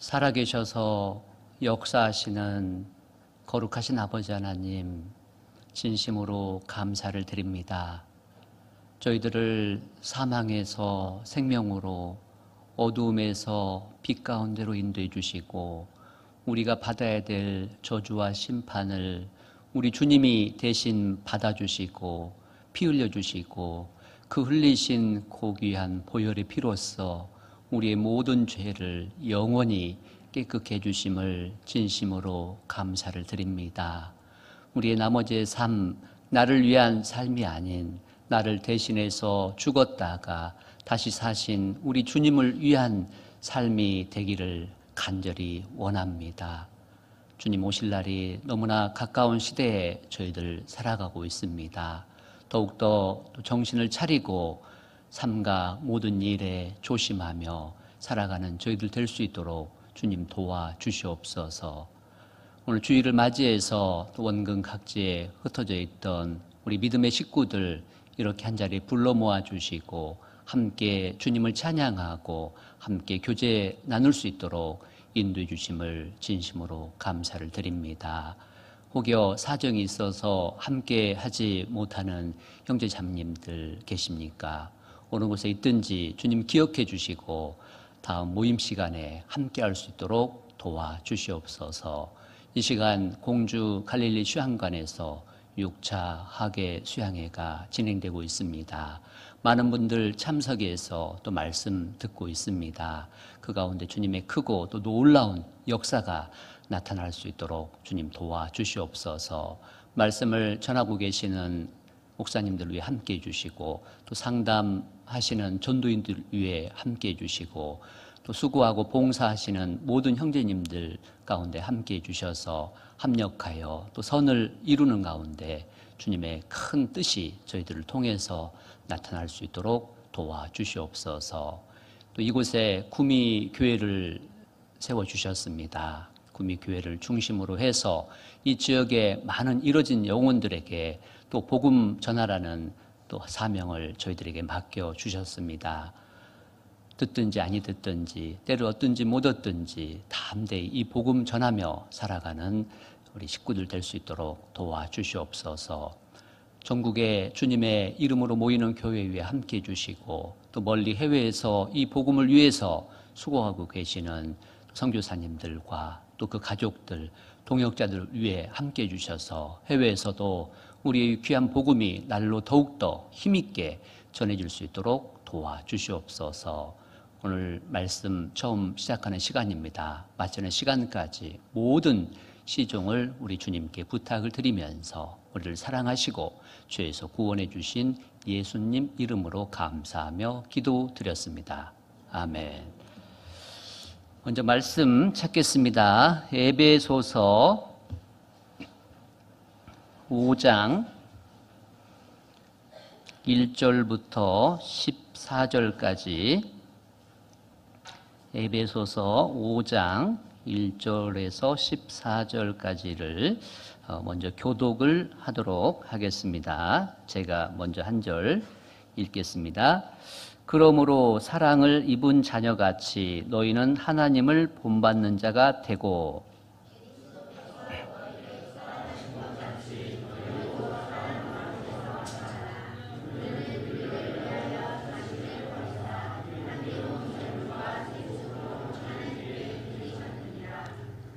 살아계셔서 역사하시는 거룩하신 아버지 하나님, 진심으로 감사를 드립니다. 저희들을 사망에서 생명으로, 어두움에서 빛 가운데로 인도해 주시고 우리가 받아야 될 저주와 심판을 우리 주님이 대신 받아주시고 피 흘려주시고 그 흘리신 고귀한 보혈의 피로써 우리의 모든 죄를 영원히 깨끗게 해주심을 진심으로 감사를 드립니다. 우리의 나머지의 삶, 나를 위한 삶이 아닌 나를 대신해서 죽었다가 다시 사신 우리 주님을 위한 삶이 되기를 간절히 원합니다. 주님 오실 날이 너무나 가까운 시대에 저희들 살아가고 있습니다. 더욱더 정신을 차리고 삶과 모든 일에 조심하며 살아가는 저희들 될 수 있도록 주님 도와주시옵소서. 오늘 주일을 맞이해서 원근 각지에 흩어져 있던 우리 믿음의 식구들 이렇게 한자리에 불러 모아주시고 함께 주님을 찬양하고 함께 교제 나눌 수 있도록 인도해 주심을 진심으로 감사를 드립니다. 혹여 사정이 있어서 함께 하지 못하는 형제 자매님들 계십니까? 어느 곳에 있든지 주님 기억해 주시고 다음 모임 시간에 함께 할 수 있도록 도와주시옵소서. 이 시간 공주 갈릴리 수양관에서 6차 학예 수양회가 진행되고 있습니다. 많은 분들 참석해서 또 말씀 듣고 있습니다. 그 가운데 주님의 크고 또 놀라운 역사가 나타날 수 있도록 주님 도와주시옵소서. 말씀을 전하고 계시는 목사님들 위해 함께해 주시고 또 상담하시는 전도인들 위해 함께해 주시고 또 수고하고 봉사하시는 모든 형제님들 가운데 함께해 주셔서 합력하여 또 선을 이루는 가운데 주님의 큰 뜻이 저희들을 통해서 나타날 수 있도록 도와주시옵소서. 또 이곳에 구미교회를 세워주셨습니다. 구미교회를 중심으로 해서 이 지역에 많은 이뤄진 영혼들에게 또 복음 전하라는 또 사명을 저희들에게 맡겨주셨습니다. 듣든지 아니 듣든지 때를 얻든지 못 얻든지 담대히 이 복음 전하며 살아가는 우리 식구들 될 수 있도록 도와주시옵소서. 전국에 주님의 이름으로 모이는 교회 위에 함께해 주시고 또 멀리 해외에서 이 복음을 위해서 수고하고 계시는 선교사님들과 또 그 가족들, 동역자들 위해 함께해 주셔서 해외에서도 우리의 귀한 복음이 날로 더욱더 힘있게 전해질 수 있도록 도와주시옵소서. 오늘 말씀 처음 시작하는 시간입니다. 마치는 시간까지 모든 시종을 우리 주님께 부탁을 드리면서 우리를 사랑하시고 죄에서 구원해 주신 예수님 이름으로 감사하며 기도드렸습니다. 아멘. 먼저 말씀 찾겠습니다. 에베소서 5장 1절부터 14절까지 에베소서 5장 1절에서 14절까지를 먼저 교독을 하도록 하겠습니다. 제가 먼저 한 절 읽겠습니다. 그러므로 사랑을 입은 자녀같이 너희는 하나님을 본받는 자가 되고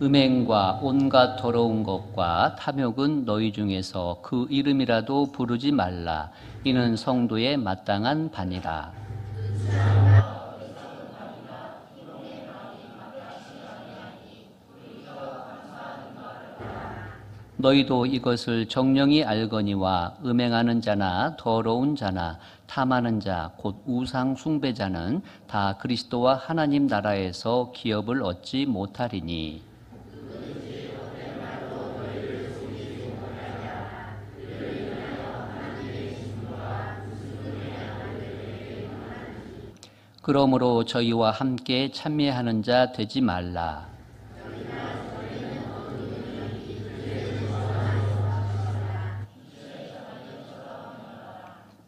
음행과 온갖 더러운 것과 탐욕은 너희 중에서 그 이름이라도 부르지 말라. 이는 성도의 마땅한 바니라. 너희도 이것을 정령이 알거니와 음행하는 자나 더러운 자나 탐하는 자 곧 우상 숭배자는 다 그리스도와 하나님 나라에서 기업을 얻지 못하리니 그러므로 저희와 함께 참여하는 자 되지 말라.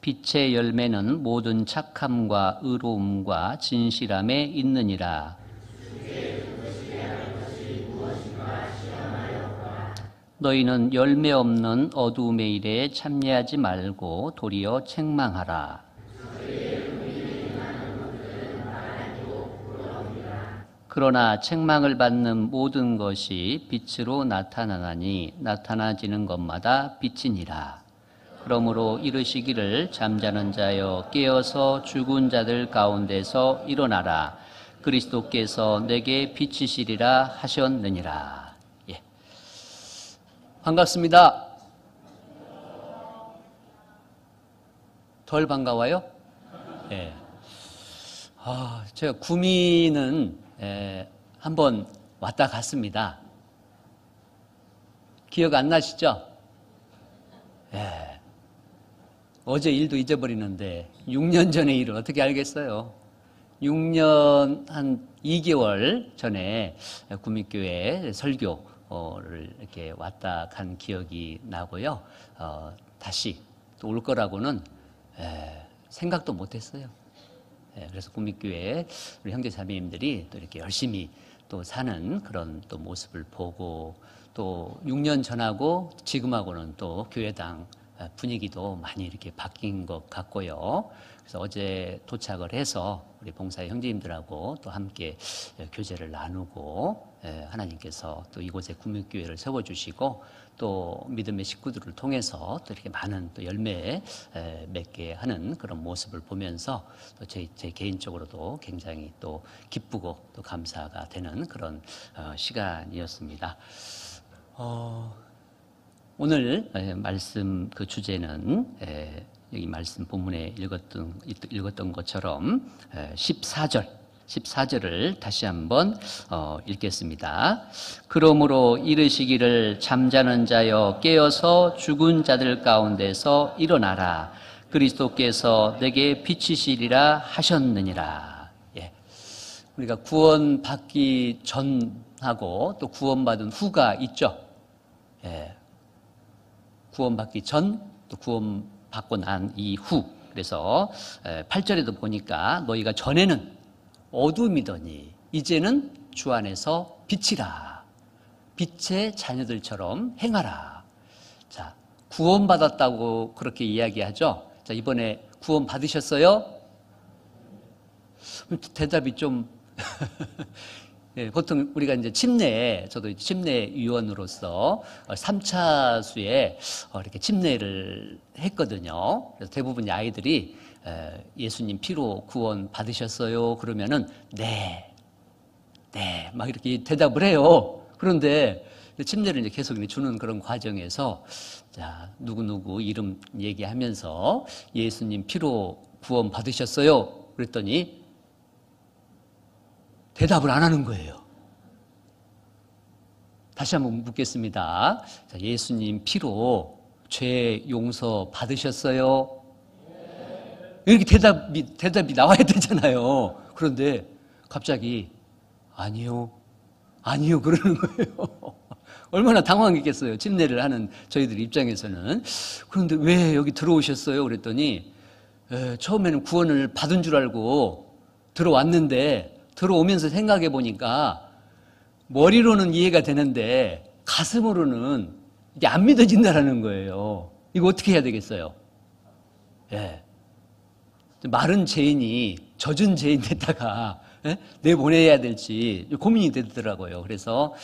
빛의 열매는 모든 착함과 의로움과 진실함에 있느니라. 너희는 열매 없는 어두움의 일에 참여하지 말고 도리어 책망하라. 그러나 책망을 받는 모든 것이 빛으로 나타나나니 나타나지는 것마다 빛이니라. 그러므로 이르시기를 잠자는 자여 깨어서 죽은 자들 가운데서 일어나라. 그리스도께서 내게 빛이시리라 하셨느니라. 예. 반갑습니다. 덜 반가워요? 예. 제가 구미는 한번 왔다 갔습니다. 기억 안 나시죠? 예. 어제 일도 잊어버리는데 6년 전의 일을 어떻게 알겠어요? 6년 한 2개월 전에 구미교회 설교를 이렇게 왔다 간 기억이 나고요. 다시 또 올 거라고는 생각도 못했어요. 그래서 구미교회 우리 형제 자매님들이 또 이렇게 열심히 또 사는 그런 또 모습을 보고 또 6년 전하고 지금하고는 또 교회당 분위기도 많이 이렇게 바뀐 것 같고요. 그래서 어제 도착을 해서 우리 봉사 형제님들하고 또 함께 교제를 나누고 하나님께서 또 이곳에 구미교회를 세워주시고 또 믿음의 식구들을 통해서 또 이렇게 많은 또 열매 맺게 하는 그런 모습을 보면서 또 제 개인적으로도 굉장히 또 기쁘고 또 감사가 되는 그런 시간이었습니다. 오늘 말씀 그 주제는 여기 말씀 본문에 읽었던 것처럼 14절을 다시 한번 읽겠습니다. 그러므로 이르시기를 잠자는 자여 깨어서 죽은 자들 가운데서 일어나라. 그리스도께서 내게 빛이시리라 하셨느니라. 예. 우리가 구원받기 전하고 또 구원받은 후가 있죠. 예. 구원받기 전, 또 구원받고 난 이후. 그래서 8절에도 보니까 너희가 전에는 어둠이더니 이제는 주 안에서 빛이라. 빛의 자녀들처럼 행하라. 자, 구원받았다고 그렇게 이야기하죠. 자, 이번에 구원받으셨어요? 대답이 좀 예, 보통 우리가 이제 침례, 저도 침례위원으로서 3차수에 이렇게 침례를 했거든요. 그래서 대부분의 아이들이 예수님 피로 구원 받으셨어요? 그러면은 네, 막 이렇게 대답을 해요. 그런데 침례를 이제 계속 주는 그런 과정에서 자, 누구누구 이름 얘기하면서 예수님 피로 구원 받으셨어요? 그랬더니 대답을 안 하는 거예요. 다시 한번 묻겠습니다. 자, 예수님 피로 죄 용서 받으셨어요? 이렇게 대답이 나와야 되잖아요. 그런데 갑자기 아니요 그러는 거예요. 얼마나 당황했겠어요. 침례를 하는 저희들 입장에서는. 그런데 왜 여기 들어오셨어요? 그랬더니 처음에는 구원을 받은 줄 알고 들어왔는데 들어오면서 생각해 보니까 머리로는 이해가 되는데 가슴으로는 이게 안 믿어진다라는 거예요. 이거 어떻게 해야 되겠어요? 예. 마른 죄인이 젖은 죄인 됐다가 내보내야 될지 고민이 되더라고요. 그래서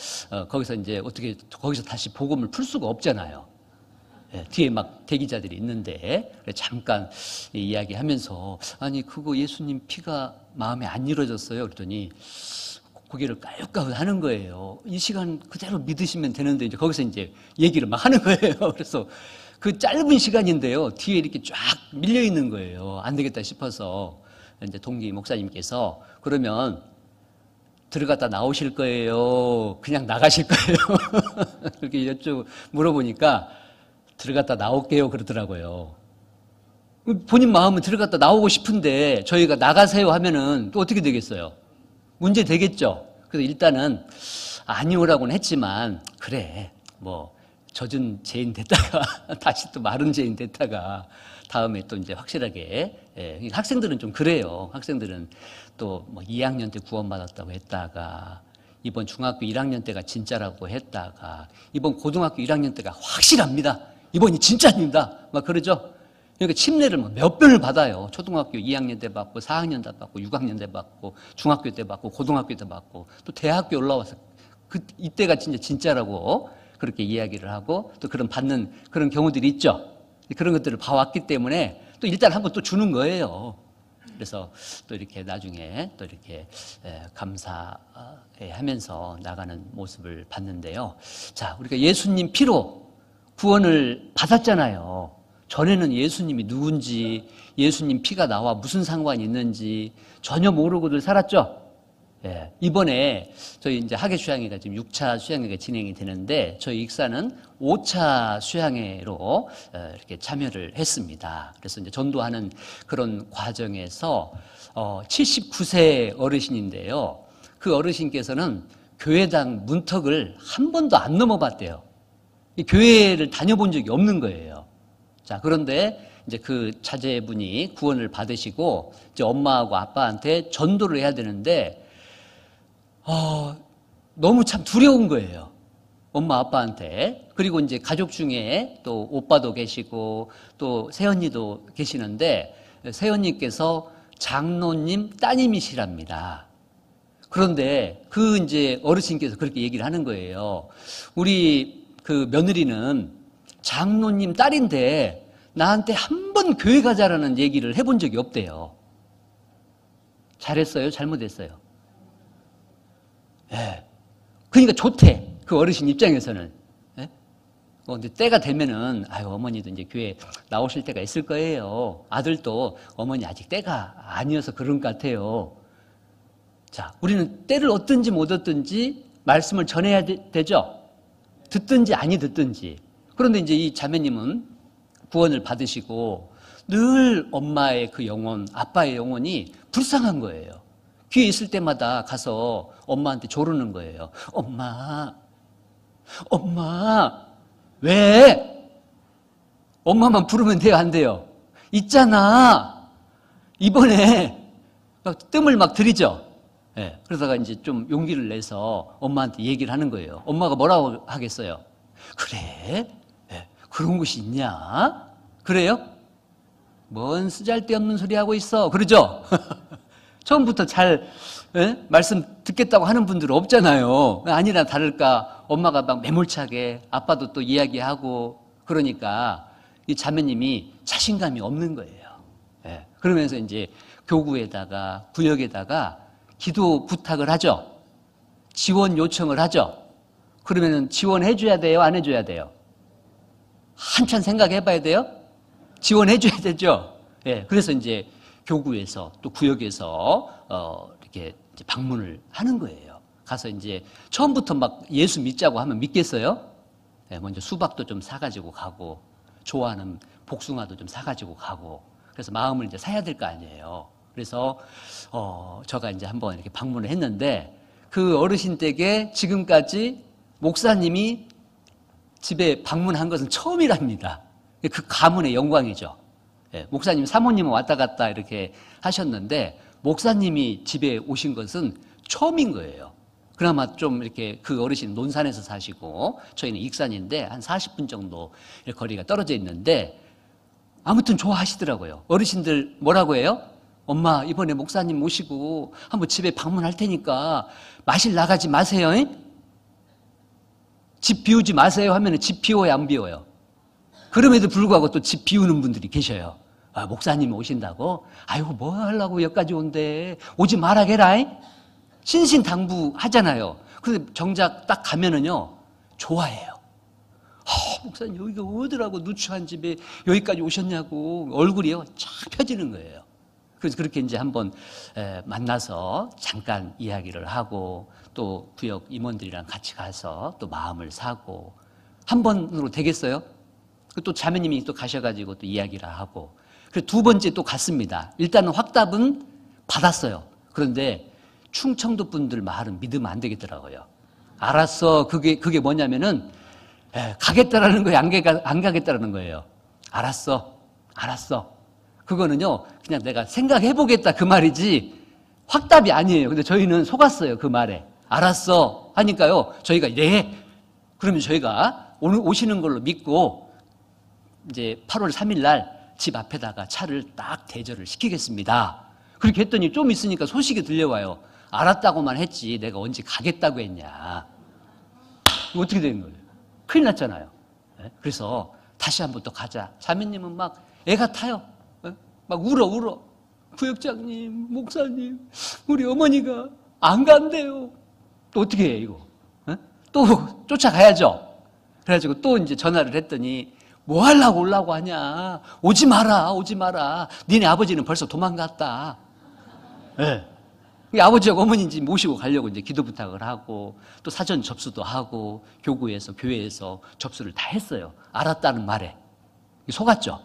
거기서 이제 어떻게 거기서 다시 복음을 풀 수가 없잖아요. 뒤에 막 대기자들이 있는데 잠깐 이야기하면서 아니 그거 예수님 피가 마음에 안 이루어졌어요. 그랬더니 고개를 까육까육 하는 거예요. 이 시간 그대로 믿으시면 되는데 이제 거기서 이제 얘기를 막 하는 거예요. 그래서 그 짧은 시간인데요. 뒤에 이렇게 쫙 밀려 있는 거예요. 안 되겠다 싶어서 이제 동기 목사님께서 그러면 들어갔다 나오실 거예요? 그냥 나가실 거예요? 그렇게 물어보니까 들어갔다 나올게요 그러더라고요. 본인 마음은 들어갔다 나오고 싶은데 저희가 나가세요 하면은 또 어떻게 되겠어요? 문제 되겠죠? 그래서 일단은 아니오라고는 했지만 그래 뭐 젖은 죄인 됐다가 다시 또 마른 죄인 됐다가 다음에 또 이제 확실하게 학생들은 좀 그래요. 학생들은 또 뭐 2학년 때 구원받았다고 했다가 이번 중학교 1학년 때가 진짜라고 했다가 이번 고등학교 1학년 때가 확실합니다. 이번이 진짜입니다. 막 그러죠. 그러니까 침례를 몇 번을 받아요. 초등학교 2학년 때 받고 4학년 때 받고 6학년 때 받고 중학교 때 받고 고등학교 때 받고 또 대학교 올라와서 이때가 진짜라고 그렇게 이야기를 하고 또 그런 받는 그런 경우들이 있죠. 그런 것들을 봐왔기 때문에 또 일단 한번 또 주는 거예요. 그래서 또 이렇게 나중에 또 이렇게 감사하면서 나가는 모습을 봤는데요. 자, 우리가 예수님 피로 구원을 받았잖아요. 전에는 예수님이 누군지, 예수님 피가 나와 무슨 상관이 있는지 전혀 모르고들 살았죠. 예, 이번에 저희 이제 학예 수양회가 지금 6차 수양회가 진행이 되는데 저희 익사는 5차 수양회로 이렇게 참여를 했습니다. 그래서 이제 전도하는 그런 과정에서 79세 어르신인데요. 그 어르신께서는 교회당 문턱을 한 번도 안 넘어봤대요. 교회를 다녀본 적이 없는 거예요. 자, 그런데 이제 그 자제분이 구원을 받으시고 이제 엄마하고 아빠한테 전도를 해야 되는데 너무 참 두려운 거예요. 엄마, 아빠한테. 그리고 이제 가족 중에 또 오빠도 계시고 또 새언니도 계시는데 새언니께서 장로님 따님이시랍니다. 그런데 그 이제 어르신께서 그렇게 얘기를 하는 거예요. 우리 그 며느리는 장로님 딸인데 나한테 한 번 교회 가자라는 얘기를 해본 적이 없대요. 잘했어요? 잘못했어요? 예. 그러니까 좋대. 그 어르신 입장에서는. 예? 근데 때가 되면은, 어머니도 이제 교회 나오실 때가 있을 거예요. 아들도 어머니 아직 때가 아니어서 그런 것 같아요. 자, 우리는 때를 얻든지 못 얻든지 말씀을 전해야 되죠? 듣든지 아니 듣든지. 그런데 이제 이 자매님은 구원을 받으시고 늘 엄마의 그 영혼, 아빠의 영혼이 불쌍한 거예요. 귀에 있을 때마다 가서 엄마한테 조르는 거예요. 엄마, 왜? 엄마만 부르면 돼요, 안 돼요? 있잖아. 이번에 뜸을 막 들이죠. 네, 그러다가 이제 좀 용기를 내서 엄마한테 얘기를 하는 거예요. 엄마가 뭐라고 하겠어요? 그래? 네, 그런 곳이 있냐? 그래요? 뭔 쓰잘데없는 소리 하고 있어. 그러죠? 처음부터 잘 말씀 듣겠다고 하는 분들은 없잖아요. 아니나 다를까 엄마가 막 매몰차게 아빠도 또 이야기하고 그러니까 이 자매님이 자신감이 없는 거예요. 예, 그러면서 이제 교구에다가 구역에다가 기도 부탁을 하죠. 지원 요청을 하죠. 그러면은 지원해 줘야 돼요? 안 해줘야 돼요? 한참 생각해 봐야 돼요? 지원해 줘야 되죠. 예, 그래서 이제 교구에서 또 구역에서 이렇게 이제 방문을 하는 거예요. 가서 이제 처음부터 막 예수 믿자고 하면 믿겠어요? 네, 먼저 수박도 좀 사가지고 가고 좋아하는 복숭아도 좀 사가지고 가고 그래서 마음을 이제 사야 될 거 아니에요. 그래서 제가 이제 한번 이렇게 방문을 했는데 그 어르신 댁에 지금까지 목사님이 집에 방문한 것은 처음이랍니다. 그 가문의 영광이죠. 예, 목사님, 사모님은 왔다 갔다 이렇게 하셨는데 목사님이 집에 오신 것은 처음인 거예요. 그나마 좀 이렇게 그 어르신 논산에서 사시고 저희는 익산인데 한 40분 정도 거리가 떨어져 있는데 아무튼 좋아하시더라고요. 어르신들 뭐라고 해요? 엄마, 이번에 목사님 모시고 한번 집에 방문할 테니까 마실 나가지 마세요. 잉? 집 비우지 마세요 하면 집 비워요, 안 비워요? 그럼에도 불구하고 또 집 비우는 분들이 계셔요. 목사님이 오신다고? 아이고, 뭐 하려고 여기까지 온대. 오지 말아게라. 신신당부 하잖아요. 근데 정작 딱 가면은요, 좋아해요. 목사님, 여기가 어디라고 누추한 집에 여기까지 오셨냐고 얼굴이요, 쫙 펴지는 거예요. 그래서 그렇게 이제 한번 만나서 잠깐 이야기를 하고 또 구역 임원들이랑 같이 가서 또 마음을 사고 한 번으로 되겠어요? 또 자매님이 또 가셔가지고 또 이야기를 하고 그리고 두 번째 또 갔습니다. 일단은 확답은 받았어요. 그런데 충청도 분들 말은 믿으면 안 되겠더라고요. 알았어. 그게 뭐냐면은 가겠다라는 거예요. 안 가겠다라는 거예요. 알았어. 그거는요, 그냥 내가 생각해보겠다 그 말이지 확답이 아니에요. 근데 저희는 속았어요, 그 말에. 알았어 하니까요, 저희가 네, 그러면 저희가 오늘 오시는 걸로 믿고 이제 8월 3일 날 집 앞에다가 차를 딱 대절을 시키겠습니다. 그렇게 했더니 좀 있으니까 소식이 들려와요. 알았다고만 했지 내가 언제 가겠다고 했냐. 이거 어떻게 된 거예요? 큰일 났잖아요. 그래서 다시 한번 또 가자. 자매님은 막 애가 타요. 막 울어. 부역장님, 목사님, 우리 어머니가 안 간대요. 또 어떻게 해, 이거? 또 쫓아가야죠. 그래가지고 또 이제 전화를 했더니 뭐 하려고 오려고 하냐. 오지 마라. 니네 아버지는 벌써 도망갔다. 네. 아버지하고 어머니 이제 모시고 가려고 이제 기도 부탁을 하고 또 사전 접수도 하고 교회에서 접수를 다 했어요. 알았다는 말에. 속았죠.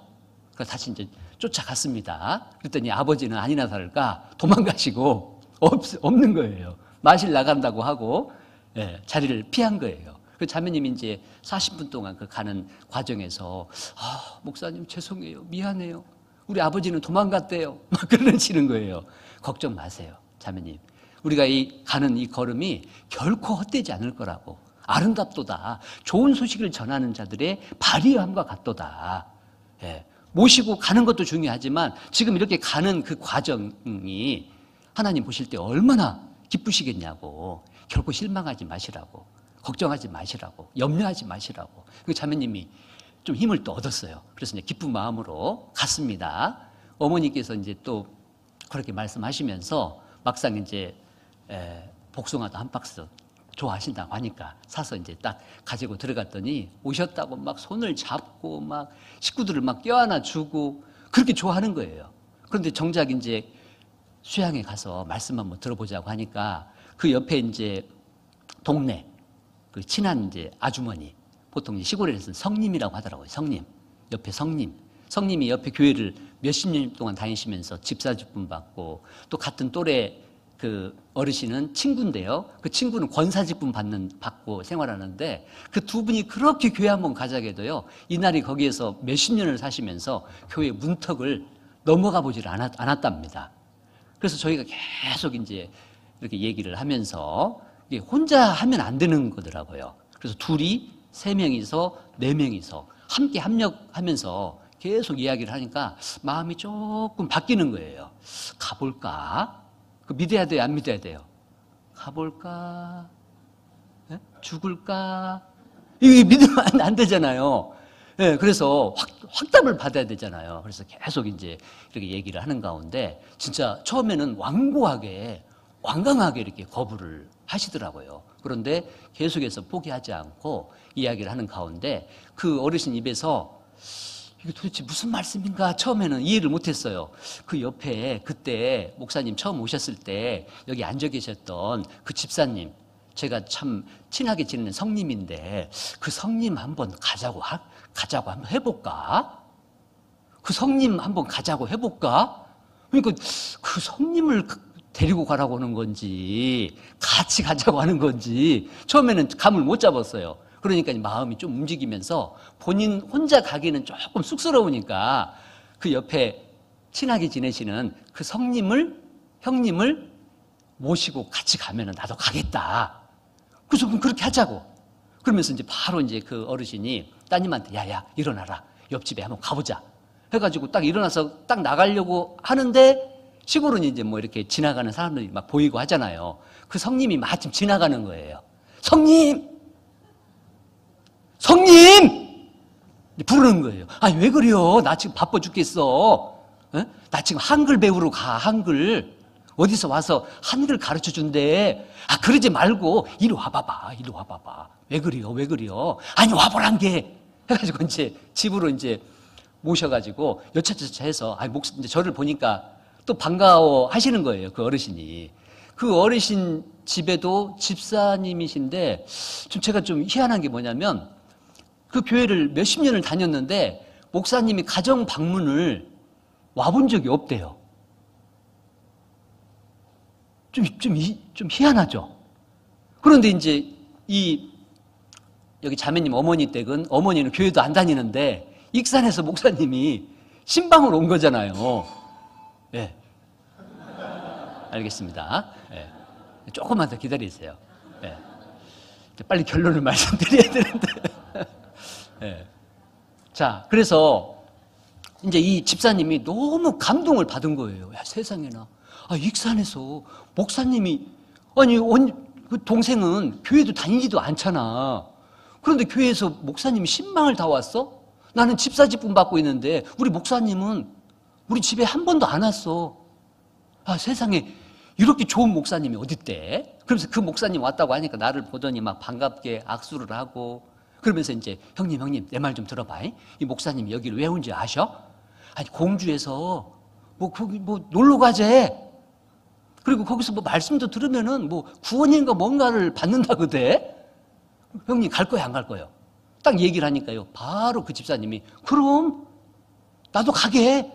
그래서 다시 이제 쫓아갔습니다. 그랬더니 아버지는 아니나 다를까 도망가시고 없는 거예요. 마실 나간다고 하고 자리를 피한 거예요. 그 자매님이 이제 40분 동안 그 가는 과정에서 목사님 죄송해요. 미안해요. 우리 아버지는 도망갔대요. 막 그러시는 거예요. 걱정 마세요. 자매님. 우리가 가는 이 걸음이 결코 헛되지 않을 거라고. 아름답도다. 좋은 소식을 전하는 자들의 발휘함과 같도다. 모시고 가는 것도 중요하지만 지금 이렇게 가는 그 과정이 하나님 보실 때 얼마나 기쁘시겠냐고. 결코 실망하지 마시라고. 걱정하지 마시라고. 염려하지 마시라고. 그 자매님이 좀 힘을 또 얻었어요. 그래서 이제 기쁜 마음으로 갔습니다. 어머니께서 이제 또 그렇게 말씀하시면서 막상 이제 복숭아도 한 박스 좋아하신다고 하니까 사서 이제 딱 가지고 들어갔더니 오셨다고 막 손을 잡고 막 식구들을 막 껴안아 주고 그렇게 좋아하는 거예요. 그런데 정작 이제 수양에 가서 말씀 한번 들어보자고 하니까 그 옆에 이제 동네 그 친한 이제 아주머니, 보통 시골에서는 성님이라고 하더라고요. 성님. 옆에 성님이 옆에 교회를 몇십 년 동안 다니시면서 집사직분 받고 또 같은 또래 그 어르신은 친구인데요. 그 친구는 권사직분 받고 생활하는데 그 두 분이 그렇게 교회 한번 가자고 해도요. 이날이 거기에서 몇십 년을 사시면서 교회 문턱을 넘어가 보질 않았답니다. 그래서 저희가 계속 이제 이렇게 얘기를 하면서 혼자 하면 안 되는 거더라고요. 그래서 둘이, 세 명이서, 네 명이서 함께 합력하면서 계속 이야기를 하니까 마음이 조금 바뀌는 거예요. 가볼까? 믿어야 돼요? 안 믿어야 돼요? 가볼까? 죽을까? 이게 믿으면 안 되잖아요. 그래서 확답을 받아야 되잖아요. 그래서 계속 이제 이렇게 얘기를 하는 가운데 진짜 처음에는 완강하게 이렇게 거부를 하시더라고요. 그런데 계속해서 포기하지 않고 이야기를 하는 가운데 그 어르신 입에서 이게 도대체 무슨 말씀인가 처음에는 이해를 못했어요. 그 옆에 그때 목사님 처음 오셨을 때 여기 앉아 계셨던 그 집사님, 제가 참 친하게 지내는 성님인데 그 성님 한번 가자고 한번 해볼까? 그 성님 한번 가자고 해볼까? 그러니까 그 성님을 데리고 가라고 하는 건지 같이 가자고 하는 건지 처음에는 감을 못 잡았어요. 그러니까 마음이 좀 움직이면서 본인 혼자 가기는 조금 쑥스러우니까 그 옆에 친하게 지내시는 그 형님을 모시고 같이 가면은 나도 가겠다. 그래서 그럼 그렇게 하자고. 그러면서 이제 바로 이제 그 어르신이 따님한테 야야 일어나라. 옆집에 한번 가보자. 해가지고 딱 일어나서 딱 나가려고 하는데 시골은 이제 뭐 이렇게 지나가는 사람들이 막 보이고 하잖아요. 그 성님이 마침 지나가는 거예요. 성님! 부르는 거예요. 아니, 왜 그래요? 나 지금 바빠 죽겠어. 나 지금 한글 배우러 가, 한글. 어디서 와서 한글 가르쳐 준대. 그러지 말고, 이리 와봐봐. 왜 그래요? 아니, 와보란 게. 해가지고 이제 집으로 이제 모셔가지고 여차저차 해서, 이제 저를 보니까 또 반가워 하시는 거예요. 그 어르신이. 그 어르신 집에도 집사님이신데 좀 제가 좀 희한한 게 뭐냐면 그 교회를 몇십 년을 다녔는데 목사님이 가정 방문을 와본 적이 없대요. 좀 희한하죠. 그런데 이제 여기 자매님 어머니 댁은 어머니는 교회도 안 다니는데 익산에서 목사님이 신방으로 온 거잖아요. 네. 알겠습니다. 네. 조금만 더 기다리세요. 예. 빨리 결론을 말씀드려야 되는데. 예. 자, 그래서 이제 이 집사님이 너무 감동을 받은 거예요. 야, 세상에나. 익산에서 목사님이, 그 동생은 교회도 다니지도 않잖아. 그런데 교회에서 목사님이 신방을 다 왔어? 나는 집사직분 받고 있는데 우리 목사님은 우리 집에 한 번도 안 왔어. 세상에 이렇게 좋은 목사님이 어딨대? 그러면서 그 목사님 왔다고 하니까 나를 보더니 막 반갑게 악수를 하고 그러면서 이제 형님 내 말 좀 들어봐. 이 목사님이 여기를 왜 온지 아셔? 공주에서 거기 놀러 가재. 그리고 거기서 말씀도 들으면은 구원인가 뭔가를 받는다거든. 형님 갈 거야 안 갈 거예요? 딱 얘기를 하니까요. 바로 그 집사님이 그럼 나도 가게.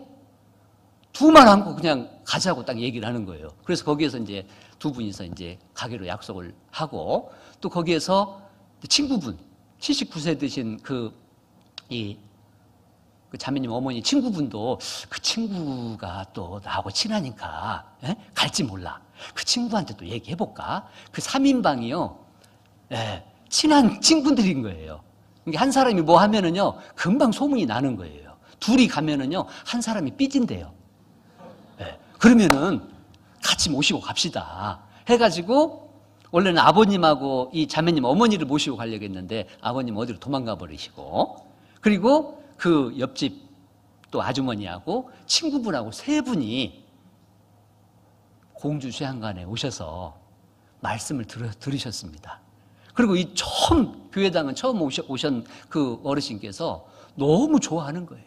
두 말 안고 그냥 가자고 딱 얘기를 하는 거예요. 그래서 거기에서 이제 두 분이서 이제 가기로 약속을 하고 또 거기에서 친구분 79세 되신 그 자매님 어머니 친구분도 그 친구가 또 나하고 친하니까 갈지 몰라. 그 친구한테 또 얘기해볼까? 그 3인방이요. 친한 친구들인 거예요. 한 사람이 뭐 하면은요, 금방 소문이 나는 거예요. 둘이 가면은요, 한 사람이 삐진대요. 그러면은 같이 모시고 갑시다. 해가지고, 원래는 아버님하고 이 자매님 어머니를 모시고 가려고 했는데, 아버님 어디로 도망가 버리시고, 그리고 그 옆집 또 아주머니하고 친구분하고 세 분이 공주 수양관에 오셔서 말씀을 들으셨습니다. 그리고 이 교회당은 처음 오신 그 어르신께서 너무 좋아하는 거예요.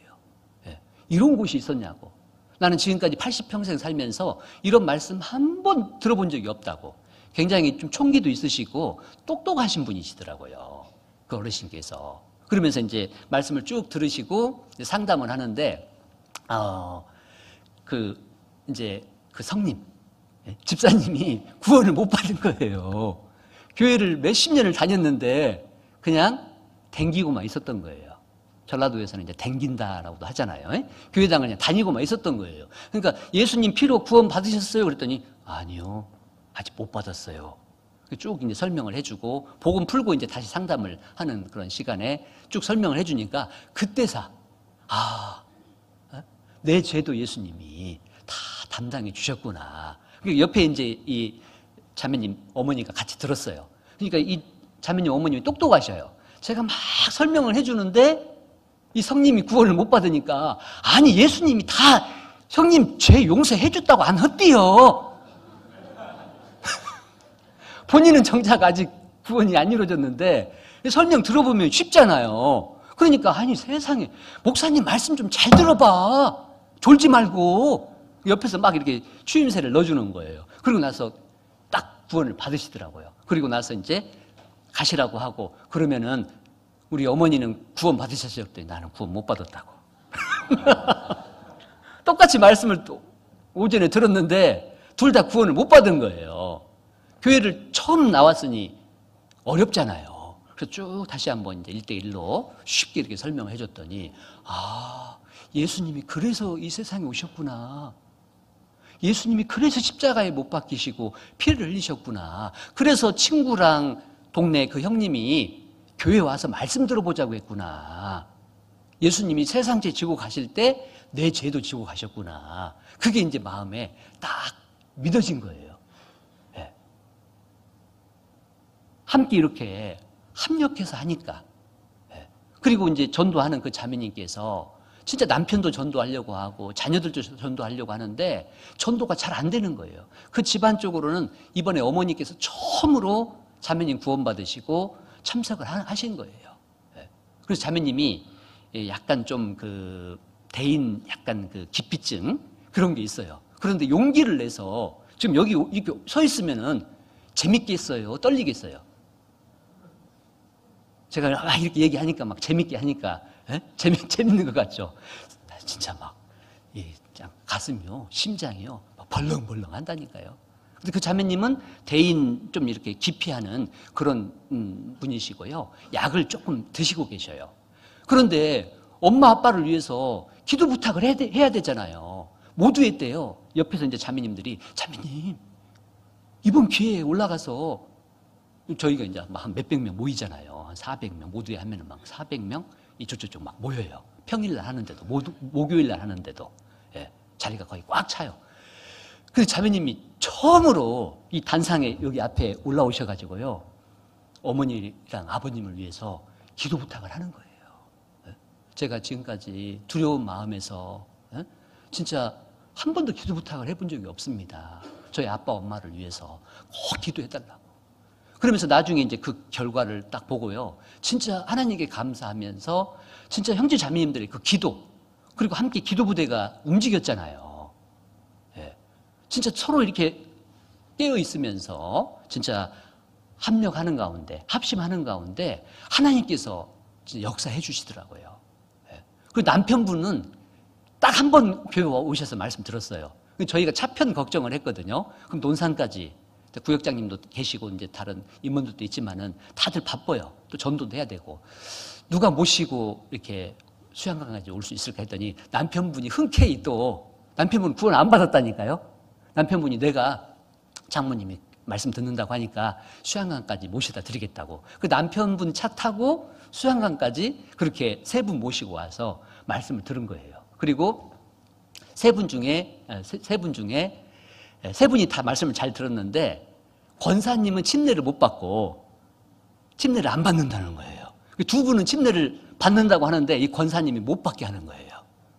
이런 곳이 있었냐고. 나는 지금까지 80평생 살면서 이런 말씀 한 번 들어본 적이 없다고. 굉장히 좀 총기도 있으시고 똑똑하신 분이시더라고요. 그 어르신께서. 그러면서 이제 말씀을 쭉 들으시고 상담을 하는데, 그 성님, 집사님이 구원을 못 받은 거예요. 교회를 몇십 년을 다녔는데 그냥 댕기고만 있었던 거예요. 전라도에서는 이제 댕긴다라고도 하잖아요. 교회당을 그냥 다니고만 있었던 거예요. 그러니까 예수님 피로 구원 받으셨어요? 그랬더니 아니요, 아직 못 받았어요. 쭉 이제 설명을 해주고 복음 풀고 이제 다시 상담을 하는 그런 시간에 쭉 설명을 해주니까 그때서 내 죄도 예수님이 다 담당해 주셨구나. 옆에 이제 이 자매님 어머니가 같이 들었어요. 그러니까 이 자매님 어머님이 똑똑하셔요. 제가 막 설명을 해주는데 이 성님이 구원을 못 받으니까 아니 예수님이 다 형님 죄 용서해 줬다고 안 헛디요. 본인은 정작 아직 구원이 안 이루어졌는데 설명 들어보면 쉽잖아요. 그러니까 아니 세상에 목사님 말씀 좀 잘 들어봐. 졸지 말고 옆에서 막 이렇게 추임새를 넣어주는 거예요. 그리고 나서 딱 구원을 받으시더라고요. 그리고 나서 이제 가시라고 하고 그러면은 우리 어머니는 구원 받으셨어요? 그랬더니 나는 구원 못 받았다고. 똑같이 말씀을 또 오전에 들었는데 둘 다 구원을 못 받은 거예요. 교회를 처음 나왔으니 어렵잖아요. 그래서 쭉 다시 한번 이제 1대1로 쉽게 이렇게 설명을 해줬더니 예수님이 그래서 이 세상에 오셨구나. 예수님이 그래서 십자가에 못 박히시고 피를 흘리셨구나. 그래서 친구랑 동네 그 형님이 교회 와서 말씀 들어보자고 했구나. 예수님이 세상 죄 지고 가실 때 내 죄도 지고 가셨구나. 그게 이제 마음에 딱 믿어진 거예요. 네. 함께 이렇게 합력해서 하니까. 네. 그리고 이제 전도하는 그 자매님께서 진짜 남편도 전도하려고 하고 자녀들도 전도하려고 하는데 전도가 잘 안 되는 거예요. 그 집안 쪽으로는 이번에 어머니께서 처음으로 자매님 구원받으시고 참석을 하신 거예요. 그래서 자매님이 약간 좀 그 대인 약간 그 기피증 그런 게 있어요. 그런데 용기를 내서 지금 여기 이렇게 서 있으면은 재밌겠어요? 떨리겠어요? 제가 이렇게 얘기하니까 막 재밌게 하니까 재밌는 것 같죠? 진짜 막 가슴이요, 심장이요, 막 벌렁벌렁 한다니까요. 근데 그 자매님은 대인 좀 이렇게 기피하는 그런 분이시고요. 약을 조금 드시고 계셔요. 그런데 엄마 아빠를 위해서 기도 부탁을 해야 되잖아요. 모두 했대요. 옆에서 이제 자매님들이 자매님 이번 기회에 올라가서 저희가 이제 한 몇백 명 모이잖아요. 한 400명 모두에 하면은 막 400명 이쪽저쪽 막 모여요. 평일날 하는데도 목요일날 하는데도 예, 자리가 거의 꽉 차요. 그래서 자매님이 처음으로 이 단상에 여기 앞에 올라오셔가지고요, 어머니랑 아버님을 위해서 기도 부탁을 하는 거예요. 예? 제가 지금까지 두려운 마음에서 예? 진짜 한 번도 기도 부탁을 해본 적이 없습니다. 저희 아빠 엄마를 위해서 꼭 기도해달라고. 그러면서 나중에 이제 그 결과를 딱 보고요, 진짜 하나님께 감사하면서 진짜 형제 자매님들의 그 기도, 그리고 함께 기도 부대가 움직였잖아요. 예. 진짜 서로 이렇게 깨어 있으면서 진짜 합력하는 가운데, 합심하는 가운데 하나님께서 진짜 역사해 주시더라고요. 예. 그리고 남편분은 딱 한 번 교회 오셔서 말씀 들었어요. 저희가 차편 걱정을 했거든요. 그럼 논산까지, 구역장님도 계시고 이제 다른 임원들도 있지만은 다들 바빠요. 또 전도도 해야 되고 누가 모시고 이렇게 수양강까지 올 수 있을까 했더니 남편분이 흔쾌히 또, 남편분 구원 안 받았다니까요. 남편분이 내가 장모님이 말씀 듣는다고 하니까 수양강까지 모시다 드리겠다고. 그 남편분 차 타고 수양강까지 그렇게 세 분 모시고 와서 말씀을 들은 거예요. 그리고 세 분 중에 세 분이 다 말씀을 잘 들었는데 권사님은 침례를 못 받고 침례를 안 받는다는 거예요. 두 분은 침례를 받는다고 하는데 이 권사님이 못 받게 하는 거예요.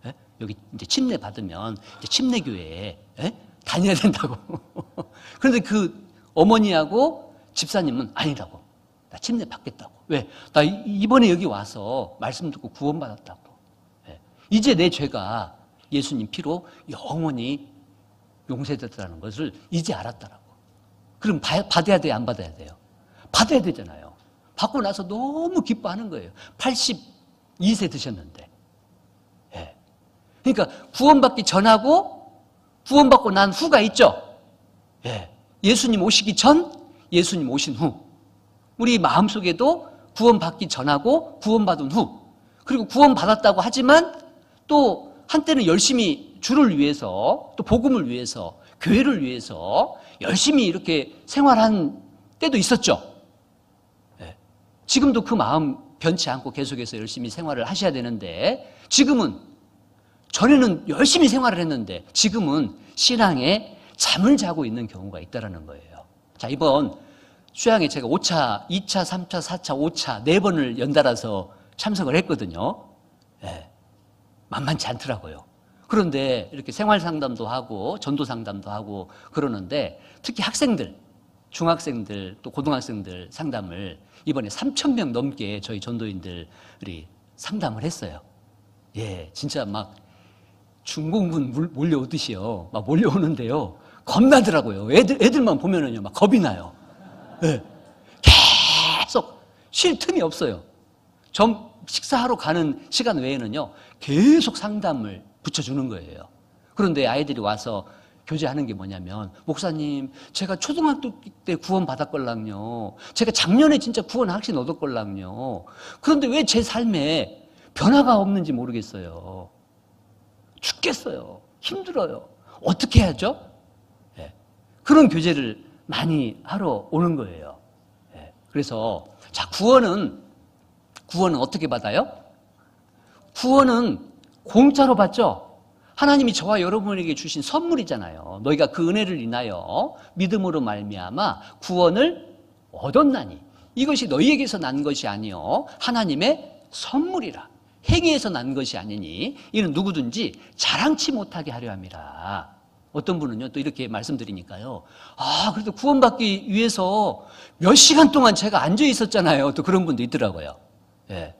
예? 여기 이제 침례 받으면 이제 침례교회에 다녀야 된다고. 그런데 그 어머니하고 집사님은 아니라고. 나 침례 받겠다고. 왜? 나 이번에 여기 와서 말씀 듣고 구원받았다고. 예. 이제 내 죄가 예수님 피로 영원히 용서됐다는 것을 이제 알았다라고. 그럼 받아야 돼요? 안 받아야 돼요? 받아야 되잖아요. 받고 나서 너무 기뻐하는 거예요. 82세 드셨는데. 예. 그러니까 구원받기 전하고 구원받고 난 후가 있죠. 예. 예수님 오시기 전, 예수님 오신 후. 우리 마음속에도 구원받기 전하고 구원받은 후. 그리고 구원받았다고 하지만 또 한때는 열심히 주를 위해서, 또 복음을 위해서, 교회를 위해서 열심히 이렇게 생활한 때도 있었죠. 예. 지금도 그 마음 변치 않고 계속해서 열심히 생활을 하셔야 되는데, 지금은, 전에는 열심히 생활을 했는데 지금은 신앙에 잠을 자고 있는 경우가 있다는 거예요. 자, 이번 수양에 제가 5차, 2차, 3차, 4차, 5차 4번을 연달아서 참석을 했거든요. 예. 만만치 않더라고요. 그런데 이렇게 생활 상담도 하고 전도 상담도 하고 그러는데, 특히 학생들, 중학생들 또 고등학생들 상담을 이번에 3,000명 넘게 저희 전도인들이 상담을 했어요. 예, 진짜 막 중공군 몰려오듯이요. 막 몰려오는데요. 겁나더라고요. 애들만 보면은요, 막 겁이 나요. 예. 계속 쉴 틈이 없어요. 식사하러 가는 시간 외에는요, 계속 상담을 붙여주는 거예요. 그런데 아이들이 와서 교제하는 게 뭐냐면, 목사님, 제가 초등학교 때 구원 받았걸랑요. 제가 작년에 진짜 구원 확신 얻었걸랑요. 그런데 왜 제 삶에 변화가 없는지 모르겠어요. 죽겠어요. 힘들어요. 어떻게 해야죠? 예. 그런 교제를 많이 하러 오는 거예요. 예. 그래서 자, 구원은 어떻게 받아요? 구원은 공짜로 받죠. 하나님이 저와 여러분에게 주신 선물이잖아요. 너희가 그 은혜를 인하여 믿음으로 말미암아 구원을 얻었나니 이것이 너희에게서 난 것이 아니요 하나님의 선물이라. 행위에서 난 것이 아니니 이는 누구든지 자랑치 못하게 하려 함이라. 어떤 분은요 또 이렇게 말씀드리니까요, 그래도 구원받기 위해서 몇 시간 동안 제가 앉아 있었잖아요. 또 그런 분도 있더라고요. 예.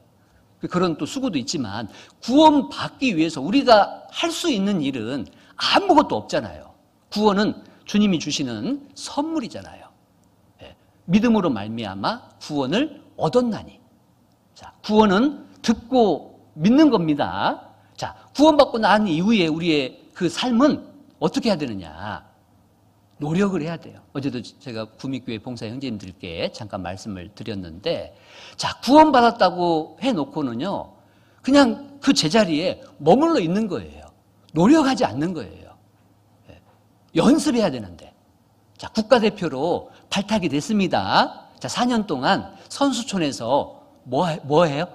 그런 또 수고도 있지만 구원받기 위해서 우리가 할 수 있는 일은 아무것도 없잖아요. 구원은 주님이 주시는 선물이잖아요. 예. 믿음으로 말미암아 구원을 얻었나니. 자, 구원은 듣고 믿는 겁니다. 자, 구원받고 난 이후에 우리의 그 삶은 어떻게 해야 되느냐? 노력을 해야 돼요. 어제도 제가 구미교회 봉사 형제님들께 잠깐 말씀을 드렸는데, 자, 구원받았다고 해놓고는요, 그냥 그 제자리에 머물러 있는 거예요. 노력하지 않는 거예요. 연습해야 되는데. 자, 국가대표로 발탁이 됐습니다. 자, 4년 동안 선수촌에서 뭐 해요?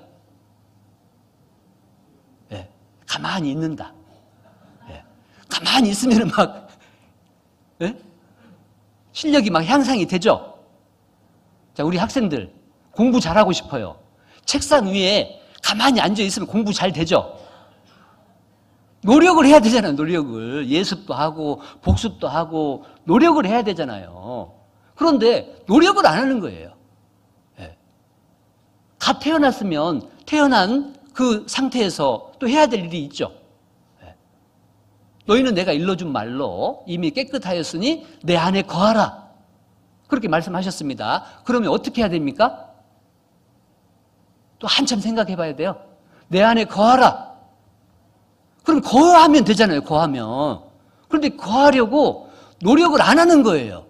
예, 가만히 있는다. 예, 가만히 있으면 막, 예? 실력이 막 향상이 되죠? 자, 우리 학생들 공부 잘하고 싶어요. 책상 위에 가만히 앉아있으면 공부 잘 되죠? 노력을 해야 되잖아요, 노력을. 예습도 하고, 복습도 하고, 노력을 해야 되잖아요. 그런데 노력을 안 하는 거예요. 예. 갓 태어났으면 태어난 그 상태에서 또 해야 될 일이 있죠. 예. 너희는 내가 일러준 말로 이미 깨끗하였으니 내 안에 거하라. 그렇게 말씀하셨습니다. 그러면 어떻게 해야 됩니까? 또 한참 생각해 봐야 돼요. 내 안에 거하라. 그럼 거하면 되잖아요, 거하면. 그런데 거하려고 노력을 안 하는 거예요.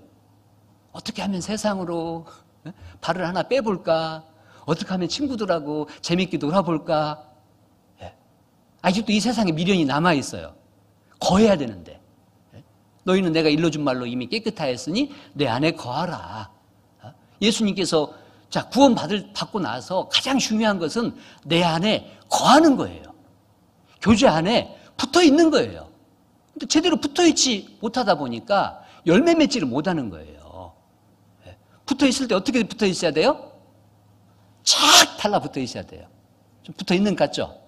어떻게 하면 세상으로 발을 하나 빼볼까? 어떻게 하면 친구들하고 재밌게 놀아볼까? 예. 아직도 이 세상에 미련이 남아있어요. 거해야 되는데. 예. 너희는 내가 일러준 말로 이미 깨끗하였으니 내 안에 거하라. 예수님께서 자, 받고 나서 가장 중요한 것은 내 안에 거하는 거예요. 교제 안에 붙어 있는 거예요. 근데 제대로 붙어 있지 못하다 보니까 열매 맺지를 못하는 거예요. 붙어 있을 때 어떻게 붙어 있어야 돼요? 착 달라붙어 있어야 돼요. 좀 붙어 있는 것 같죠?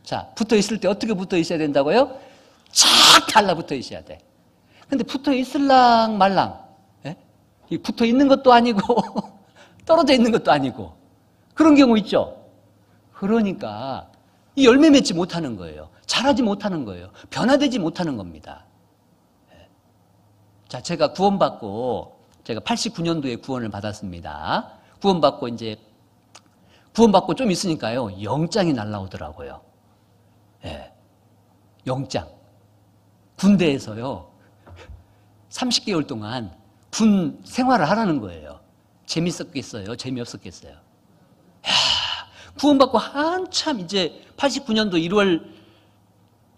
자, 붙어 있을 때 어떻게 붙어 있어야 된다고요? 착 달라붙어 있어야 돼. 근데 붙어 있을랑 말랑, 예? 붙어 있는 것도 아니고 떨어져 있는 것도 아니고 그런 경우 있죠? 그러니까 이 열매 맺지 못하는 거예요. 자라지 못하는 거예요. 변화되지 못하는 겁니다. 자, 제가 제가 89년도에 구원을 받았습니다. 구원받고 좀 있으니까요, 영장이 날라오더라고요. 예. 영장. 군대에서요, 30개월 동안 군 생활을 하라는 거예요. 재밌었겠어요? 재미없었겠어요? 구원받고 한참 이제 89년도 1월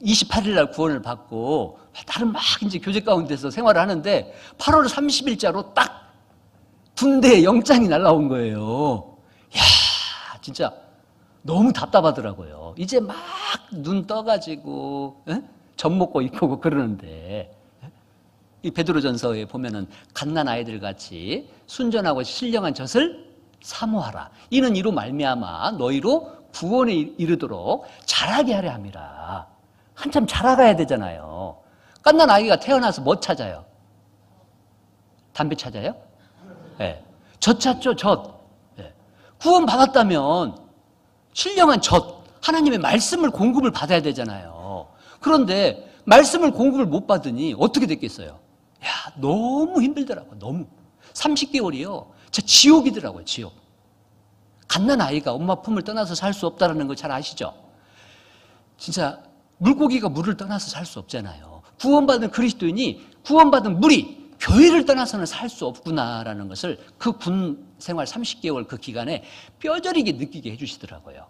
28일 날 구원을 받고 다른 막 이제 교제 가운데서 생활을 하는데 8월 30일자로 딱 군대에 영장이 날라온 거예요. 이야, 진짜 너무 답답하더라고요. 이제 막 눈 떠가지고 젖 먹고 입고 그러는데 이 베드로전서에 보면은 갓난 아이들 같이 순전하고 신령한 젖을 사모하라. 이는 이로 말미암아 너희로 구원에 이르도록 자라게 하려 함이라. 한참 자라가야 되잖아요. 갓난 아이가 태어나서 뭐 찾아요? 담배 찾아요? 네. 젖 찾죠, 젖. 네. 구원 받았다면 신령한 젖, 하나님의 말씀을 공급을 받아야 되잖아요. 그런데 말씀을 공급을 못 받으니 어떻게 됐겠어요? 야, 너무 힘들더라고요. 너무. 30개월이요. 진짜 지옥이더라고요, 지옥. 갓난 아이가 엄마 품을 떠나서 살 수 없다는 걸 잘 아시죠? 진짜 물고기가 물을 떠나서 살 수 없잖아요. 구원받은 그리스도인이, 구원받은 무리, 교회를 떠나서는 살 수 없구나라는 것을 그 군 생활 30개월 그 기간에 뼈저리게 느끼게 해주시더라고요.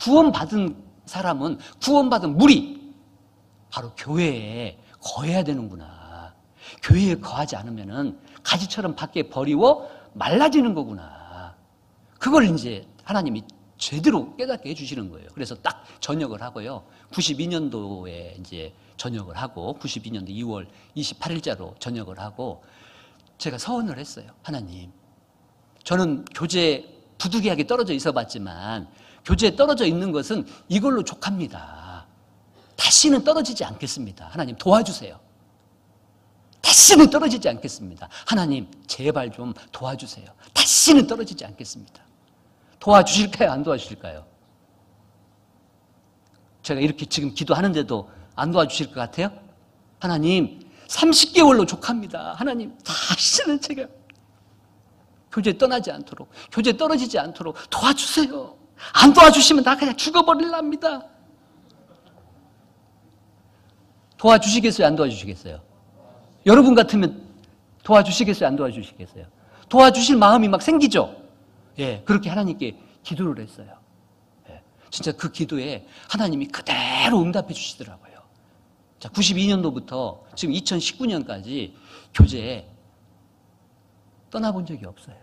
구원받은 사람은, 구원받은 무리, 바로 교회에 거해야 되는구나. 교회에 거하지 않으면은 가지처럼 밖에 버리워 말라지는 거구나. 그걸 이제 하나님이 제대로 깨닫게 해주시는 거예요. 그래서 딱 전역을 하고요. 92년도에 이제 전역을 하고, 92년도 2월 28일자로 전역을 하고, 제가 서원을 했어요. 하나님, 저는 교제 부득이하게 떨어져 있어 봤지만, 교제에 떨어져 있는 것은 이걸로 족합니다. 다시는 떨어지지 않겠습니다. 하나님 도와주세요. 다시는 떨어지지 않겠습니다. 하나님 제발 좀 도와주세요. 다시는 떨어지지 않겠습니다. 도와주실까요? 안 도와주실까요? 제가 이렇게 지금 기도하는데도 안 도와주실 것 같아요? 하나님 30개월로 족합니다. 하나님 다시는 제가 교제 떠나지 않도록, 교제 떨어지지 않도록 도와주세요. 안 도와주시면 나 그냥 죽어버릴랍니다. 도와주시겠어요? 안 도와주시겠어요? 여러분 같으면 도와주시겠어요? 안 도와주시겠어요? 도와주실 마음이 막 생기죠? 예, 그렇게 하나님께 기도를 했어요. 예, 진짜 그 기도에 하나님이 그대로 응답해 주시더라고요. 자, 92년도부터 지금 2019년까지 교제에 떠나본 적이 없어요.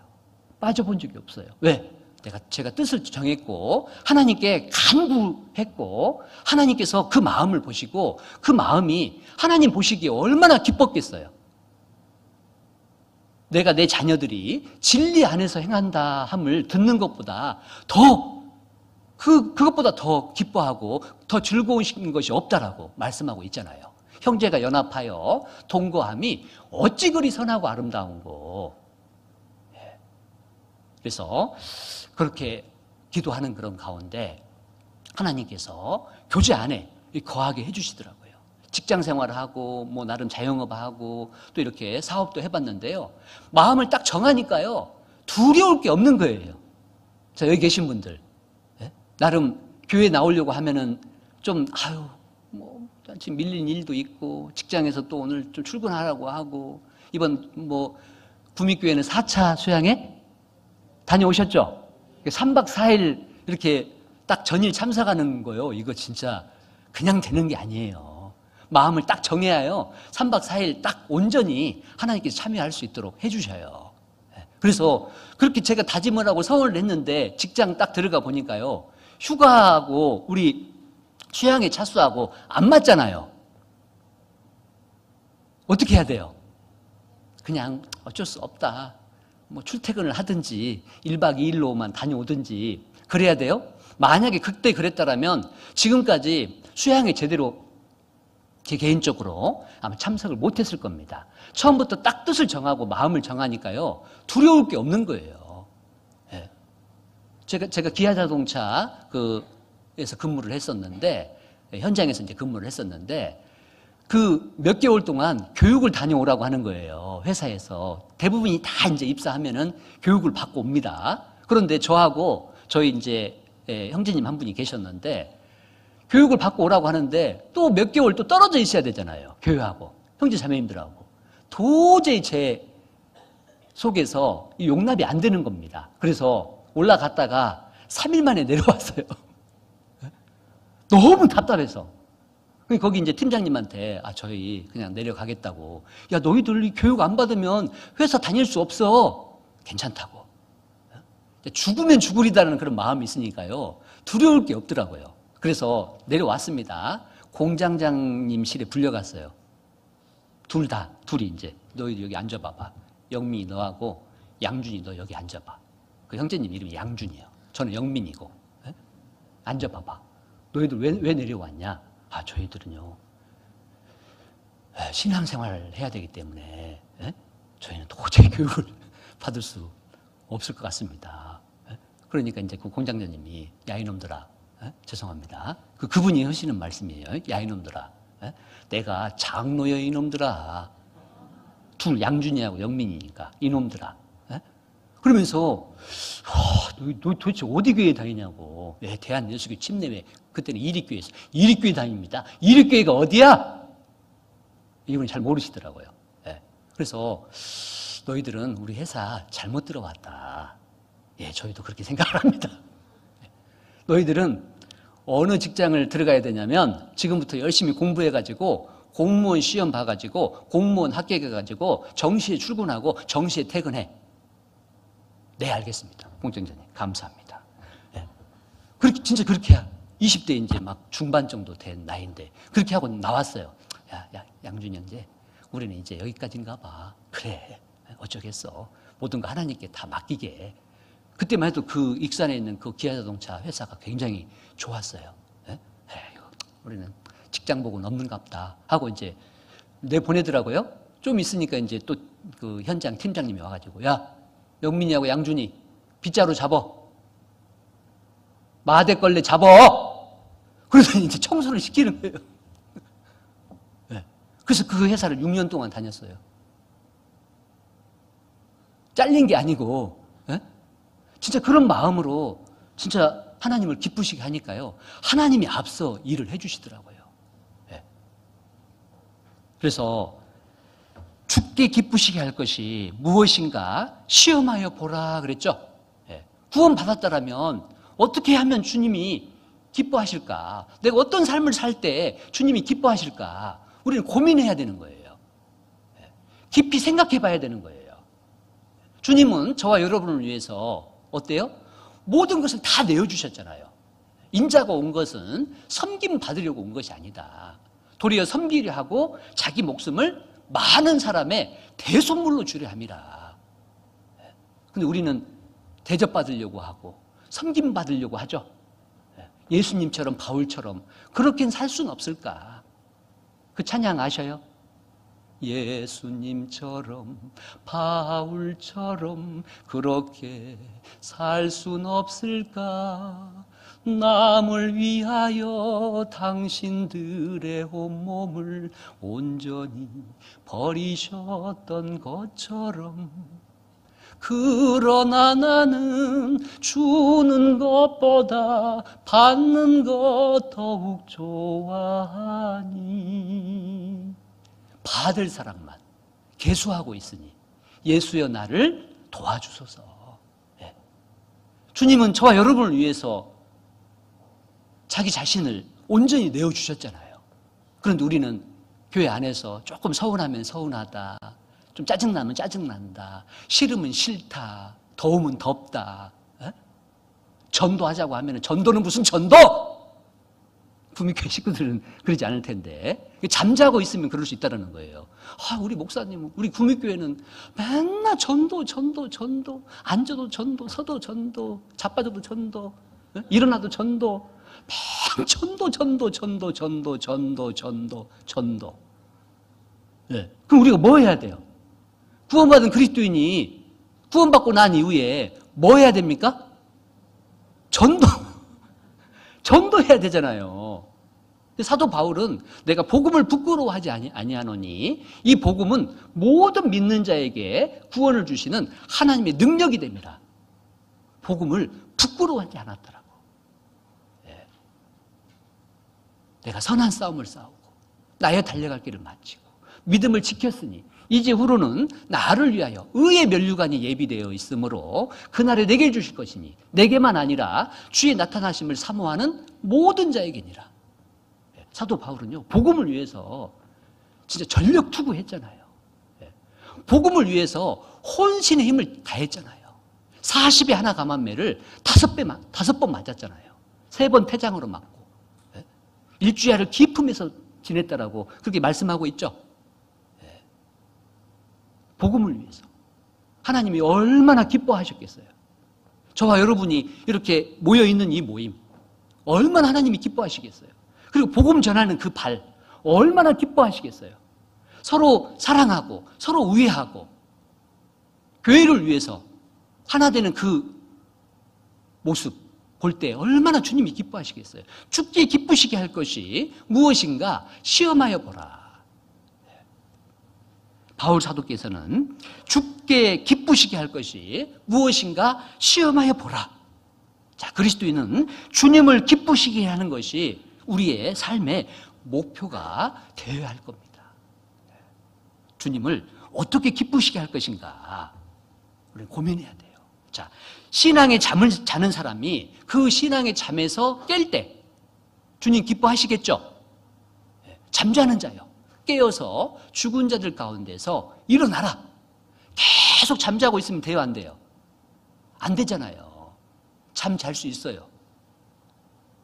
빠져본 적이 없어요. 왜? 제가 뜻을 정했고 하나님께 간구했고 하나님께서 그 마음을 보시고 그 마음이 하나님 보시기에 얼마나 기뻤겠어요. 내가 내 자녀들이 진리 안에서 행한다 함을 듣는 것보다 그것보다 더 기뻐하고 더 즐거운 것이 없다라고 말씀하고 있잖아요. 형제가 연합하여 동거함이 어찌 그리 선하고 아름다운고. 그래서 그렇게 기도하는 그런 가운데 하나님께서 교제 안에 거하게 해주시더라고요. 직장 생활을 하고 뭐 나름 자영업하고 또 이렇게 사업도 해봤는데요. 마음을 딱 정하니까요. 두려울 게 없는 거예요. 자, 여기 계신 분들 나름 교회 나오려고 하면은 좀 뭐 지금 밀린 일도 있고 직장에서 또 오늘 좀 출근하라고 하고 이번 뭐 구미교회는 4차 수양회 다녀오셨죠? 3박 4일 이렇게 딱 전일 참석하는 거요. 이거 진짜 그냥 되는 게 아니에요. 마음을 딱 정해야요. 3박 4일 딱 온전히 하나님께서 참여할 수 있도록 해주셔요. 그래서 그렇게 제가 다짐을 하고 서원을 했는데 직장 딱 들어가 보니까요. 휴가하고 우리 수양회 차수하고 안 맞잖아요. 어떻게 해야 돼요? 그냥 어쩔 수 없다. 뭐 출퇴근을 하든지 1박 2일로만 다녀오든지 그래야 돼요? 만약에 그때 그랬다면 지금까지 수양회 제대로 제 개인적으로 아마 참석을 못했을 겁니다. 처음부터 딱 뜻을 정하고 마음을 정하니까요. 두려울 게 없는 거예요. 예. 제가 기아자동차 에서 근무를 했었는데 현장에서 이제 근무를 했었는데 그 몇 개월 동안 교육을 다녀오라고 하는 거예요. 회사에서. 대부분이 다 이제 입사하면은 교육을 받고 옵니다. 그런데 저하고 저희 이제 형제님 한 분이 계셨는데 교육을 받고 오라고 하는데 또 몇 개월 또 떨어져 있어야 되잖아요. 교회하고. 형제 자매님들하고. 도저히 제 속에서 용납이 안 되는 겁니다. 그래서 올라갔다가 3일 만에 내려왔어요. 너무 답답해서. 거기 이제 팀장님한테 저희 그냥 내려가겠다고. 야, 너희들 교육 안 받으면 회사 다닐 수 없어. 괜찮다고. 죽으면 죽으리다라는 그런 마음이 있으니까요. 두려울 게 없더라고요. 그래서 내려왔습니다. 공장장님실에 불려갔어요. 둘이 이제 너희들 여기 앉아봐봐. 영민이 너하고 양준이 너 여기 앉아봐. 그 형제님 이름이 양준이에요. 저는 영민이고. 앉아봐봐. 너희들 왜 내려왔냐? 저희들은요, 신앙생활을 해야 되기 때문에, 저희는 도저히 교육을 받을 수 없을 것 같습니다. 그러니까 이제 그 공장장님이, 야, 이놈들아, 죄송합니다. 그분이 하시는 말씀이에요. 야, 이놈들아, 내가 장로여, 이놈들아. 둘, 양준이하고 영민이니까, 이놈들아. 그러면서, 너 도대체 어디 교회 다니냐고. 대한예수교 침례회. 그때는 이립교회에서. 이립교회 다닙니다. 이립교회가 어디야? 이분이 잘 모르시더라고요. 그래서 너희들은 우리 회사 잘못 들어왔다. 저희도 그렇게 생각을 합니다. 너희들은 어느 직장을 들어가야 되냐면 지금부터 열심히 공부해가지고 공무원 시험 봐가지고 공무원 합격해가지고 정시에 출근하고 정시에 퇴근해. 네, 알겠습니다. 공장장님, 감사합니다. 그렇게, 진짜 그렇게 20대 이제 막 중반 정도 된 나이인데 그렇게 하고 나왔어요. 야, 양준이 형제, 우리는 이제 여기까지인가 봐. 그래, 어쩌겠어. 모든 거 하나님께 다 맡기게. 그때만 해도 그 익산에 있는 그 기아자동차 회사가 굉장히 좋았어요. 우리는 직장 복은 없는갑다 하고 이제 내보내더라고요. 좀 있으니까 이제 또 그 현장 팀장님이 와가지고, 야, 영민이하고 양준이 빗자루 잡어. 마대걸레 잡어. 그래서 이제 청소를 시키는 거예요. 그래서 그 회사를 6년 동안 다녔어요. 잘린 게 아니고, 진짜 그런 마음으로 진짜 하나님을 기쁘시게 하니까요. 하나님이 앞서 일을 해주시더라고요. 그래서 주께 기쁘시게 할 것이 무엇인가 시험하여 보라 그랬죠. 구원 받았다라면 어떻게 하면 주님이 기뻐하실까? 내가 어떤 삶을 살 때 주님이 기뻐하실까? 우리는 고민해야 되는 거예요. 깊이 생각해 봐야 되는 거예요. 주님은 저와 여러분을 위해서 어때요? 모든 것을 다 내어주셨잖아요. 인자가 온 것은 섬김 받으려고 온 것이 아니다. 도리어 섬기려 하고 자기 목숨을 많은 사람의 대속물로 주려 함이라. 근데 우리는 대접받으려고 하고 섬김 받으려고 하죠. 예수님처럼 바울처럼 그렇게는 살 수는 없을까? 그 찬양 아셔요? 예수님처럼 바울처럼 그렇게 살 순 없을까? 남을 위하여 당신들의 온몸을 온전히 버리셨던 것처럼 그러나 나는 주는 것보다 받는 것 더욱 좋아하니 받을 사랑만 계수하고 있으니 예수여 나를 도와주소서. 예. 주님은 저와 여러분을 위해서 자기 자신을 온전히 내어주셨잖아요. 그런데 우리는 교회 안에서 조금 서운하면 서운하다, 좀 짜증나면 짜증난다, 싫으면 싫다, 더우면 덥다, 에? 전도하자고 하면 전도는 무슨 전도? 구미교회 식구들은 그러지 않을 텐데 잠자고 있으면 그럴 수 있다는 거예요. 우리 목사님은, 우리 구미교회는 맨날 전도 앉아도 전도, 서도 전도, 자빠져도 전도, 에? 일어나도 전도, 맨 전도. 네. 그럼 우리가 뭐 해야 돼요? 구원받은 그리스도인이 구원받고 난 이후에 뭐 해야 됩니까? 전도해야 되잖아요. 사도 바울은 내가 복음을 부끄러워하지 아니하노니 이 복음은 모든 믿는 자에게 구원을 주시는 하나님의 능력이 됩니다. 복음을 부끄러워하지 않았더라고. 예. 내가 선한 싸움을 싸우고 나의 달려갈 길을 마치고 믿음을 지켰으니 이제 후로는 나를 위하여 의의 면류관이 예비되어 있으므로 그날에 내게 주실 것이니 내게만 아니라 주의 나타나심을 사모하는 모든 자에게니라. 사도 바울은요, 복음을 위해서 진짜 전력 투구했잖아요. 복음을 위해서 혼신의 힘을 다했잖아요. 40에 하나 감한매를 5번 맞았잖아요. 3번 태장으로 맞고 일주야를 기품에서 지냈다라고 그렇게 말씀하고 있죠. 복음을 위해서 하나님이 얼마나 기뻐하셨겠어요. 저와 여러분이 이렇게 모여있는 이 모임 얼마나 하나님이 기뻐하시겠어요. 그리고 복음 전하는 그 발 얼마나 기뻐하시겠어요. 서로 사랑하고 서로 우애하고 교회를 위해서 하나 되는 그 모습 볼 때 얼마나 주님이 기뻐하시겠어요. 죽게 기쁘시게 할 것이 무엇인가 시험하여 보라. 바울 사도께서는 죽게 기쁘시게 할 것이 무엇인가 시험하여 보라. 자, 그리스도인은 주님을 기쁘시게 하는 것이 우리의 삶의 목표가 되어야 할 겁니다. 주님을 어떻게 기쁘시게 할 것인가 우리는 고민해야 돼요. 자, 신앙의 잠을 자는 사람이 그 신앙의 잠에서 깰 때 주님 기뻐하시겠죠? 잠자는 자요. 깨어서 죽은 자들 가운데서 일어나라. 계속 잠자고 있으면 돼요, 안 돼요? 안 되잖아요. 잠 잘 수 있어요.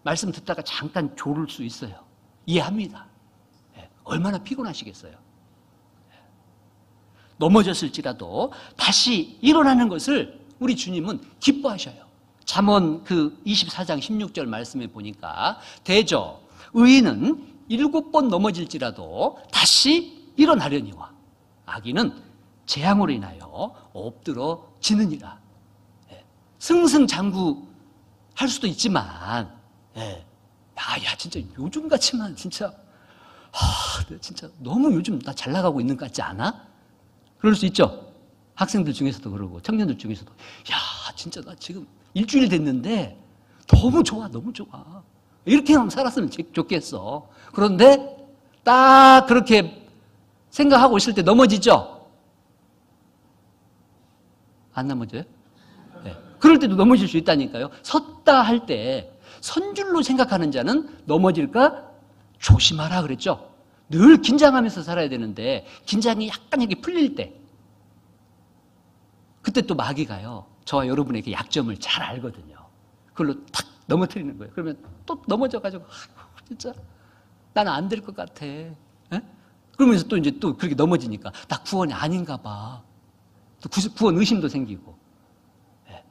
말씀 듣다가 잠깐 졸을 수 있어요. 이해합니다. 얼마나 피곤하시겠어요. 넘어졌을지라도 다시 일어나는 것을 우리 주님은 기뻐하셔요. 잠언 그 24장 16절 말씀에 보니까 대저 의인은 7번 넘어질지라도 다시 일어나려니와 악인은 재앙으로 인하여 엎드러지느니라. 승승장구 할 수도 있지만 야 진짜 요즘같이만 진짜 진짜 너무 요즘 나 잘 나가고 있는 것 같지 않아? 그럴 수 있죠. 학생들 중에서도 그러고 청년들 중에서도 야 진짜 나 지금 일주일 됐는데 너무 좋아 이렇게 하면 살았으면 좋겠어. 그런데 딱 그렇게 생각하고 있을 때 넘어지죠? 안 넘어져요? 네. 그럴 때도 넘어질 수 있다니까요. 섰다 할 때 선줄로 생각하는 자는 넘어질까 조심하라 그랬죠. 늘 긴장하면서 살아야 되는데 긴장이 약간 이렇게 풀릴 때 그때 또 마귀가요, 저와 여러분의 그 약점을 잘 알거든요. 그걸로 탁 넘어뜨리는 거예요. 그러면 또 넘어져가지고, 진짜 나는 안 될 것 같아. 에? 그러면서 또 이제 또 그렇게 넘어지니까 나 구원이 아닌가 봐. 또 구원 의심도 생기고. 예.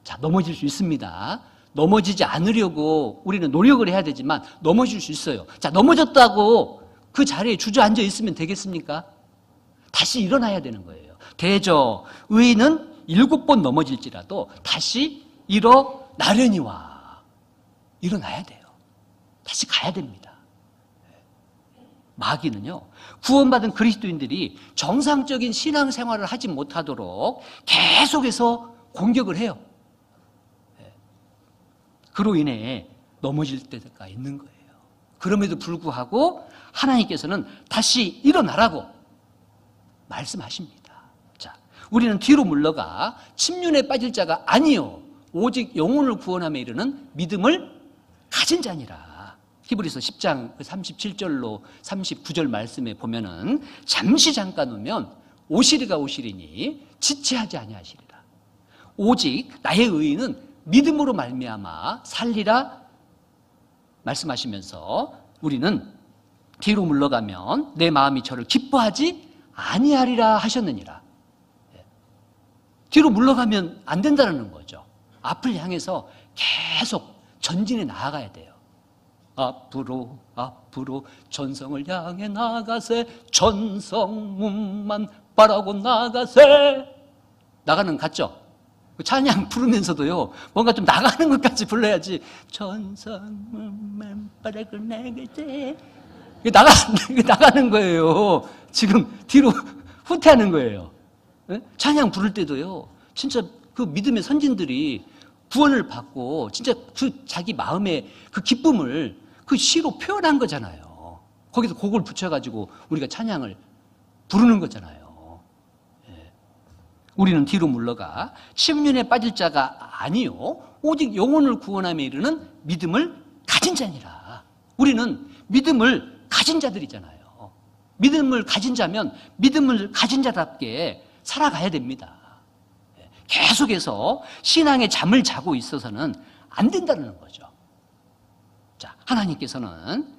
자, 넘어질 수 있습니다. 넘어지지 않으려고 우리는 노력을 해야 되지만 넘어질 수 있어요. 자, 넘어졌다고 그 자리에 주저앉아 있으면 되겠습니까? 다시 일어나야 되는 거예요. 대저 의인은 7번 넘어질지라도 다시 일어나려니와 일어나야 돼요. 다시 가야 됩니다. 마귀는요, 구원받은 그리스도인들이 정상적인 신앙생활을 하지 못하도록 계속해서 공격을 해요. 그로 인해 넘어질 때가 있는 거예요. 그럼에도 불구하고 하나님께서는 다시 일어나라고 말씀하십니다. 자, 우리는 뒤로 물러가 침륜에 빠질 자가 아니요 오직 영혼을 구원함에 이르는 믿음을 가진 자니라. 히브리서 10장 37절로 39절 말씀에 보면은 잠시 잠깐 오면 오시리가 오시리니 지체하지 아니하시리라. 오직 나의 의인은 믿음으로 말미암아 살리라 말씀하시면서 우리는 뒤로 물러가면 내 마음이 저를 기뻐하지 아니하리라 하셨느니라. 뒤로 물러가면 안 된다는 거죠. 앞을 향해서 계속 전진해 나아가야 돼요. 앞으로 전성을 향해 나가세, 전성문만 바라고 나가세. 나가는 같죠? 찬양 부르면서도요, 뭔가 좀 나가는 것까지 불러야지. 전성문만 바라고 나가세. 나가는 거예요. 지금 뒤로 후퇴하는 거예요. 찬양 부를 때도요, 진짜 그 믿음의 선진들이 구원을 받고 진짜 그 자기 마음의 그 기쁨을 그 시로 표현한 거잖아요. 거기서 곡을 붙여가지고 우리가 찬양을 부르는 거잖아요. 우리는 뒤로 물러가 침륜에 빠질 자가 아니요 오직 영혼을 구원함에 이르는 믿음을 가진 자니라. 우리는 믿음을 가진 자들이잖아요. 믿음을 가진 자면 믿음을 가진 자답게 살아가야 됩니다. 계속해서 신앙의 잠을 자고 있어서는 안 된다는 거죠. 자, 하나님께서는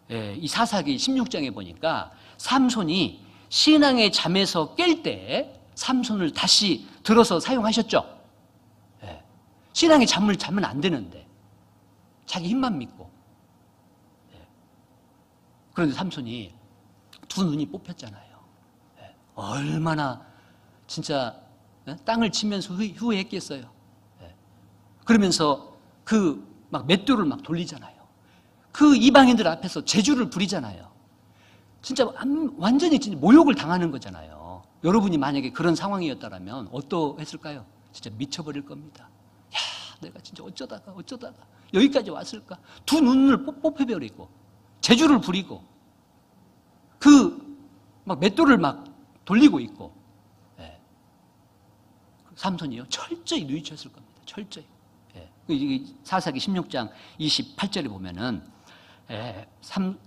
이 사사기 16장에 보니까 삼손이 신앙의 잠에서 깰 때 삼손을 다시 들어서 사용하셨죠. 신앙의 잠을 자면 안 되는데 자기 힘만 믿고. 그런데 삼손이 두 눈이 뽑혔잖아요. 얼마나 진짜 땅을 치면서 후회했겠어요. 그러면서 그 막 맷돌을 막 돌리잖아요. 그 이방인들 앞에서 제주를 부리잖아요. 진짜 완전히 진짜 모욕을 당하는 거잖아요. 여러분이 만약에 그런 상황이었다면 어떠했을까요? 진짜 미쳐버릴 겁니다. 야, 내가 진짜 어쩌다가 여기까지 왔을까? 두 눈을 뽑혀버리고 제주를 부리고 그 막 맷돌을 막 돌리고 있고. 삼손이요 철저히 누이쳤을 겁니다. 철저히. 사사기 16장 28절에 보면은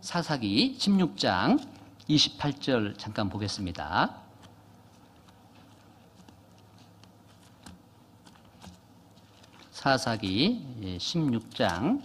사사기 16장 28절 잠깐 보겠습니다. 사사기 16장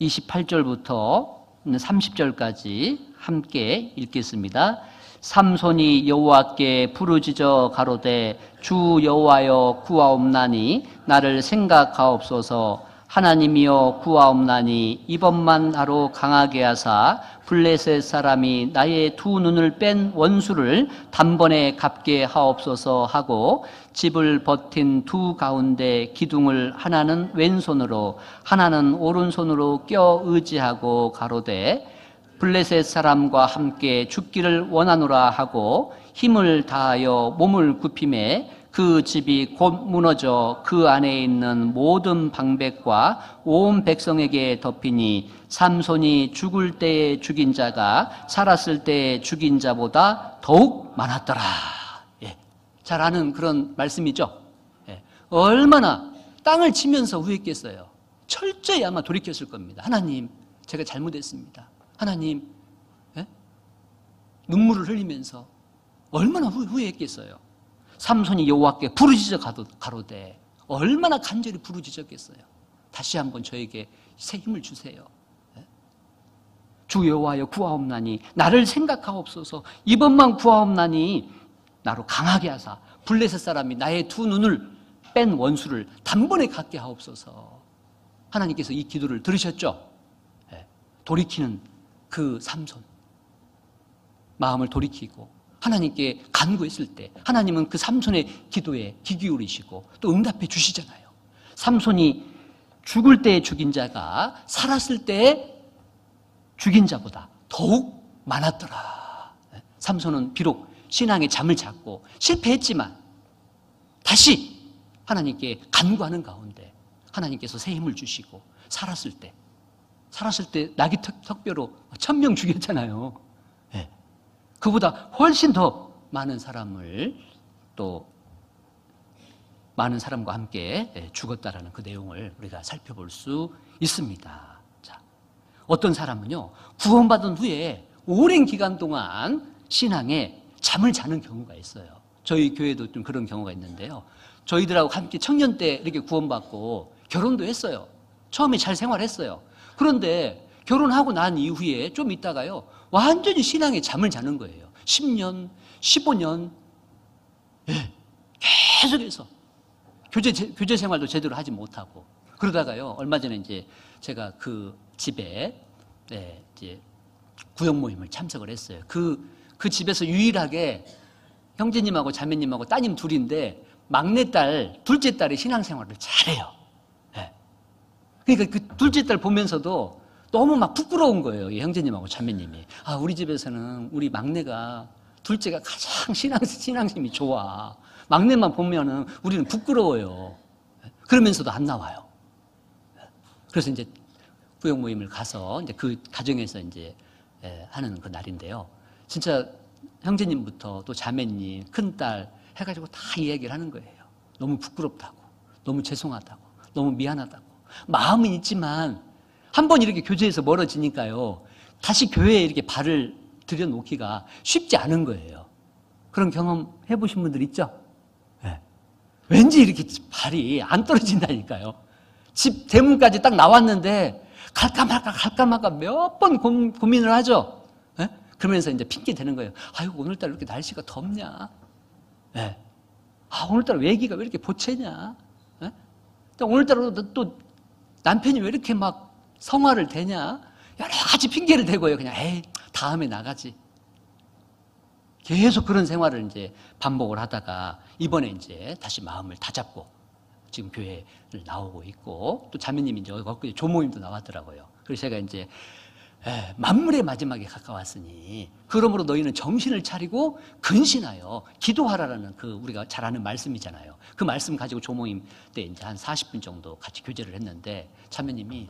28절부터 30절까지 함께 읽겠습니다. 삼손이 여호와께 부르짖어 가로되 주 여호와여 구하옵나니 나를 생각하옵소서. 하나님이여 구하옵나니 이번만 하루 강하게 하사 블레셋 사람이 나의 두 눈을 뺀 원수를 단번에 갚게 하옵소서 하고 집을 버틴 두 가운데 기둥을 하나는 왼손으로 하나는 오른손으로 껴 의지하고 가로되 블레셋 사람과 함께 죽기를 원하노라 하고 힘을 다하여 몸을 굽힘에 그 집이 곧 무너져 그 안에 있는 모든 방백과 온 백성에게 덮이니 삼손이 죽을 때에 죽인 자가 살았을 때에 죽인 자보다 더욱 많았더라. 잘 아는 그런 말씀이죠. 얼마나 땅을 치면서 후회했겠어요. 철저히 아마 돌이켰을 겁니다. 하나님, 제가 잘못했습니다. 하나님, 눈물을 흘리면서 얼마나 후회했겠어요. 삼손이 여호와께 부르짖어 가로되 얼마나 간절히 부르짖었겠어요. 다시 한번 저에게 새 힘을 주세요. 주 여호와여 구하옵나니 나를 생각하옵소서. 이번만 구하옵나니 나로 강하게 하사 블레셋 사람이 나의 두 눈을 뺀 원수를 단번에 갖게 하옵소서. 하나님께서 이 기도를 들으셨죠? 돌이키는 그 삼손, 마음을 돌이키고 하나님께 간구했을 때 하나님은 그 삼손의 기도에 귀 기울이시고 또 응답해 주시잖아요. 삼손이 죽을 때에 죽인 자가 살았을 때에 죽인 자보다 더욱 많았더라. 삼손은 비록 신앙의 잠을 잤고 실패했지만 다시 하나님께 간구하는 가운데 하나님께서 새 힘을 주시고 살았을 때 나귀 턱뼈로 1000명 죽였잖아요. 네. 그보다 훨씬 더 많은 사람을 또 많은 사람과 함께 죽었다라는 그 내용을 우리가 살펴볼 수 있습니다. 자, 어떤 사람은요, 구원받은 후에 오랜 기간 동안 신앙에 잠을 자는 경우가 있어요. 저희 교회도 좀 그런 경우가 있는데요. 저희들하고 함께 청년 때 이렇게 구원받고 결혼도 했어요. 처음에 잘 생활했어요. 그런데 결혼하고 난 이후에 좀 있다가요, 완전히 신앙에 잠을 자는 거예요. 10년, 15년, 계속해서 교제 생활도 제대로 하지 못하고 그러다가요, 얼마 전에 이제 제가 그 집에 이제 구역 모임을 참석을 했어요. 그 집에서 유일하게 형제님하고 자매님하고 따님 둘인데 막내딸, 둘째 딸이 신앙생활을 잘해요. 그러니까 그 둘째 딸 보면서도 너무 막 부끄러운 거예요. 이 형제님하고 자매님이. 아, 우리 집에서는 우리 막내가, 둘째가 가장 신앙심이 좋아. 막내만 보면은 우리는 부끄러워요. 그러면서도 안 나와요. 그래서 이제 구역 모임을 가서 이제 그 가정에서 이제 하는 그 날인데요. 진짜 형제님부터 또 자매님, 큰딸 해가지고 다 이야기를 하는 거예요. 너무 부끄럽다고, 너무 죄송하다고, 너무 미안하다고. 마음은 있지만 한번 이렇게 교제에서 멀어지니까요, 다시 교회에 이렇게 발을 들여놓기가 쉽지 않은 거예요. 그런 경험 해보신 분들 있죠? 네. 왠지 이렇게 발이 안 떨어진다니까요. 집 대문까지 딱 나왔는데 갈까 말까 몇 번 고민을 하죠. 네? 그러면서 이제 핑계 대는 거예요. 아유, 오늘따라 이렇게 날씨가 덥냐? 네. 아, 오늘따라 외기가 왜 이렇게 보채냐? 네? 오늘따라 또 남편이 왜 이렇게 막 성화를 대냐? 여러 가지 핑계를 대고요. 그냥 에이, 다음에 나가지. 계속 그런 생활을 이제 반복을 하다가 이번에 이제 다시 마음을 다잡고 지금 교회를 나오고 있고, 또 자매님이 이제 엊그제 조모임도 나왔더라고요. 그래서 제가 이제 만물의 마지막에 가까웠으니 그러므로 너희는 정신을 차리고 근신하여 기도하라라는 그 우리가 잘 아는 말씀이잖아요. 그 말씀 가지고 조모임 때 이제 한 40분 정도 같이 교제를 했는데 자매님이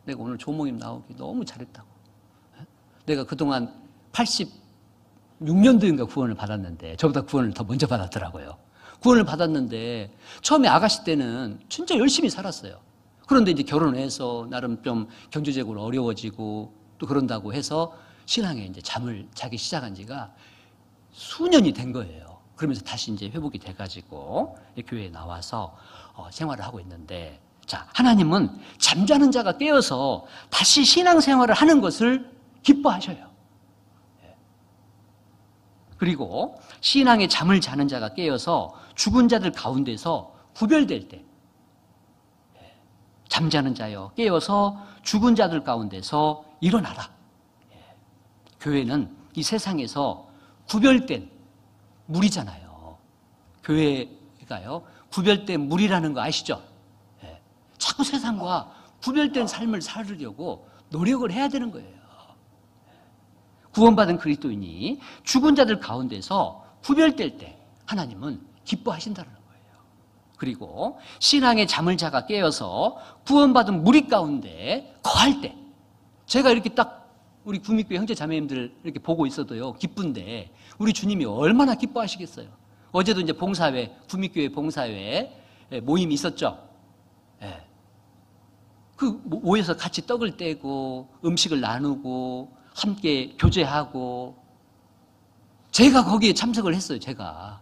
내가 오늘 조모임 나오기 너무 잘했다고. 내가 그동안 86년도인가 구원을 받았는데, 저보다 구원을 더 먼저 받았더라고요. 구원을 받았는데 처음에 아가씨 때는 진짜 열심히 살았어요. 그런데 이제 결혼을 해서 나름 좀 경제적으로 어려워지고 또 그런다고 해서 신앙에 이제 잠을 자기 시작한 지가 수년이 된 거예요. 그러면서 다시 이제 회복이 돼가지고 교회에 나와서 생활을 하고 있는데, 자, 하나님은 잠자는 자가 깨어서 다시 신앙생활을 하는 것을 기뻐하셔요. 그리고 신앙의 잠을 자는 자가 깨어서 죽은 자들 가운데서 구별될 때, 잠자는 자여 깨어서 죽은 자들 가운데서 일어나라. 교회는 이 세상에서 구별된 물이잖아요. 교회가요, 구별된 물이라는 거 아시죠? 자꾸 세상과 구별된 삶을 살으려고 노력을 해야 되는 거예요. 구원받은 그리스도인이 죽은 자들 가운데서 구별될 때 하나님은 기뻐하신다는 거예요. 그리고 신앙의 잠을 자가 깨어서 구원받은 무리 가운데 거할 때, 제가 이렇게 딱 우리 구미교회 형제 자매님들 이렇게 보고 있어도요 기쁜데 우리 주님이 얼마나 기뻐하시겠어요. 어제도 이제 봉사회, 구미교회 봉사회 모임이 있었죠. 그 모여서 같이 떡을 떼고 음식을 나누고 함께 교제하고, 제가 거기에 참석을 했어요. 제가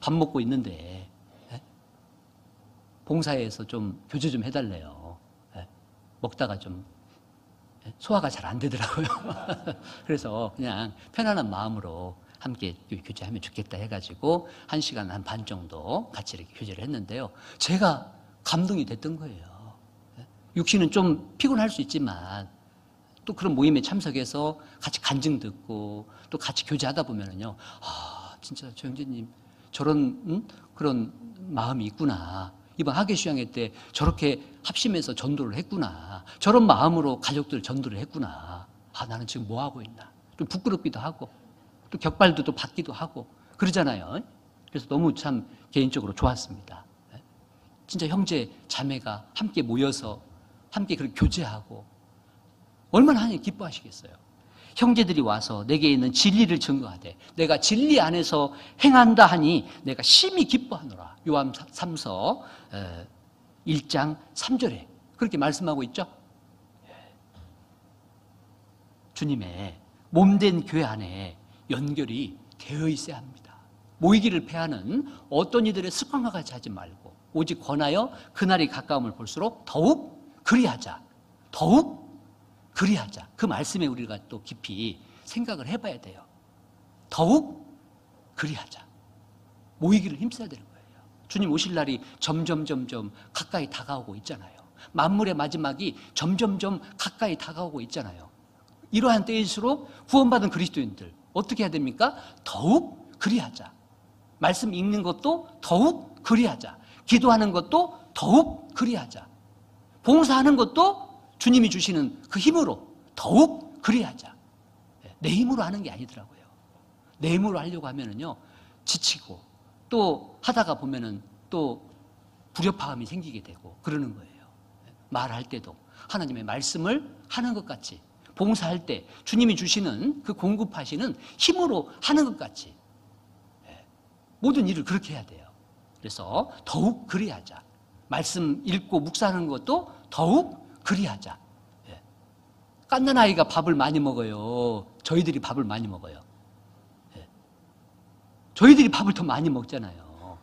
밥 먹고 있는데 봉사에서 좀 교제 좀 해달래요. 먹다가 좀 소화가 잘 안 되더라고요. 그래서 그냥 편안한 마음으로 함께 교제하면 좋겠다 해가지고 1시간 한 반 정도 같이 이렇게 교제를 했는데요. 제가 감동이 됐던 거예요. 육신은 좀 피곤할 수 있지만 또 그런 모임에 참석해서 같이 간증 듣고 또 같이 교제하다 보면은요, 아, 진짜 저 형제님 저런 그런 마음이 있구나. 이번 하계수양회 때 저렇게 합심해서 전도를 했구나. 저런 마음으로 가족들 전도를 했구나. 아, 나는 지금 뭐 하고 있나. 좀 부끄럽기도 하고 또 격발도 또 받기도 하고 그러잖아요. 그래서 너무 참 개인적으로 좋았습니다. 진짜 형제 자매가 함께 모여서 함께 그렇게 교제하고 얼마나 하나님 기뻐하시겠어요. 형제들이 와서 내게 있는 진리를 증거하되 내가 진리 안에서 행한다 하니 내가 심히 기뻐하노라. 요한 3서 1장 3절에 그렇게 말씀하고 있죠. 주님의 몸된 교회 안에 연결이 되어 있어야 합니다. 모이기를 패하는 어떤 이들의 습관과 같이 하지 말고 오직 권하여 그날이 가까움을 볼수록 더욱 그리하자. 더욱 그리하자. 그 말씀에 우리가 또 깊이 생각을 해봐야 돼요. 더욱 그리하자. 모이기를 힘써야 되는 거예요. 주님 오실 날이 점점 가까이 다가오고 있잖아요. 만물의 마지막이 점점 가까이 다가오고 있잖아요. 이러한 때일수록 구원받은 그리스도인들 어떻게 해야 됩니까? 더욱 그리하자. 말씀 읽는 것도 더욱 그리하자. 기도하는 것도 더욱 그리하자. 봉사하는 것도 주님이 주시는 그 힘으로 더욱 그리하자. 내 힘으로 하는 게 아니더라고요. 내 힘으로 하려고 하면은요, 지치고 또 하다가 보면은 또 불협화음이 생기게 되고 그러는 거예요. 말할 때도 하나님의 말씀을 하는 것 같이, 봉사할 때 주님이 주시는 그 공급하시는 힘으로 하는 것 같이 모든 일을 그렇게 해야 돼요. 그래서 더욱 그리하자. 말씀 읽고 묵상하는 것도 더욱 그리하자. 깐난 아이가 밥을 많이 먹어요. 저희들이 밥을 많이 먹어요. 저희들이 밥을 더 많이 먹잖아요.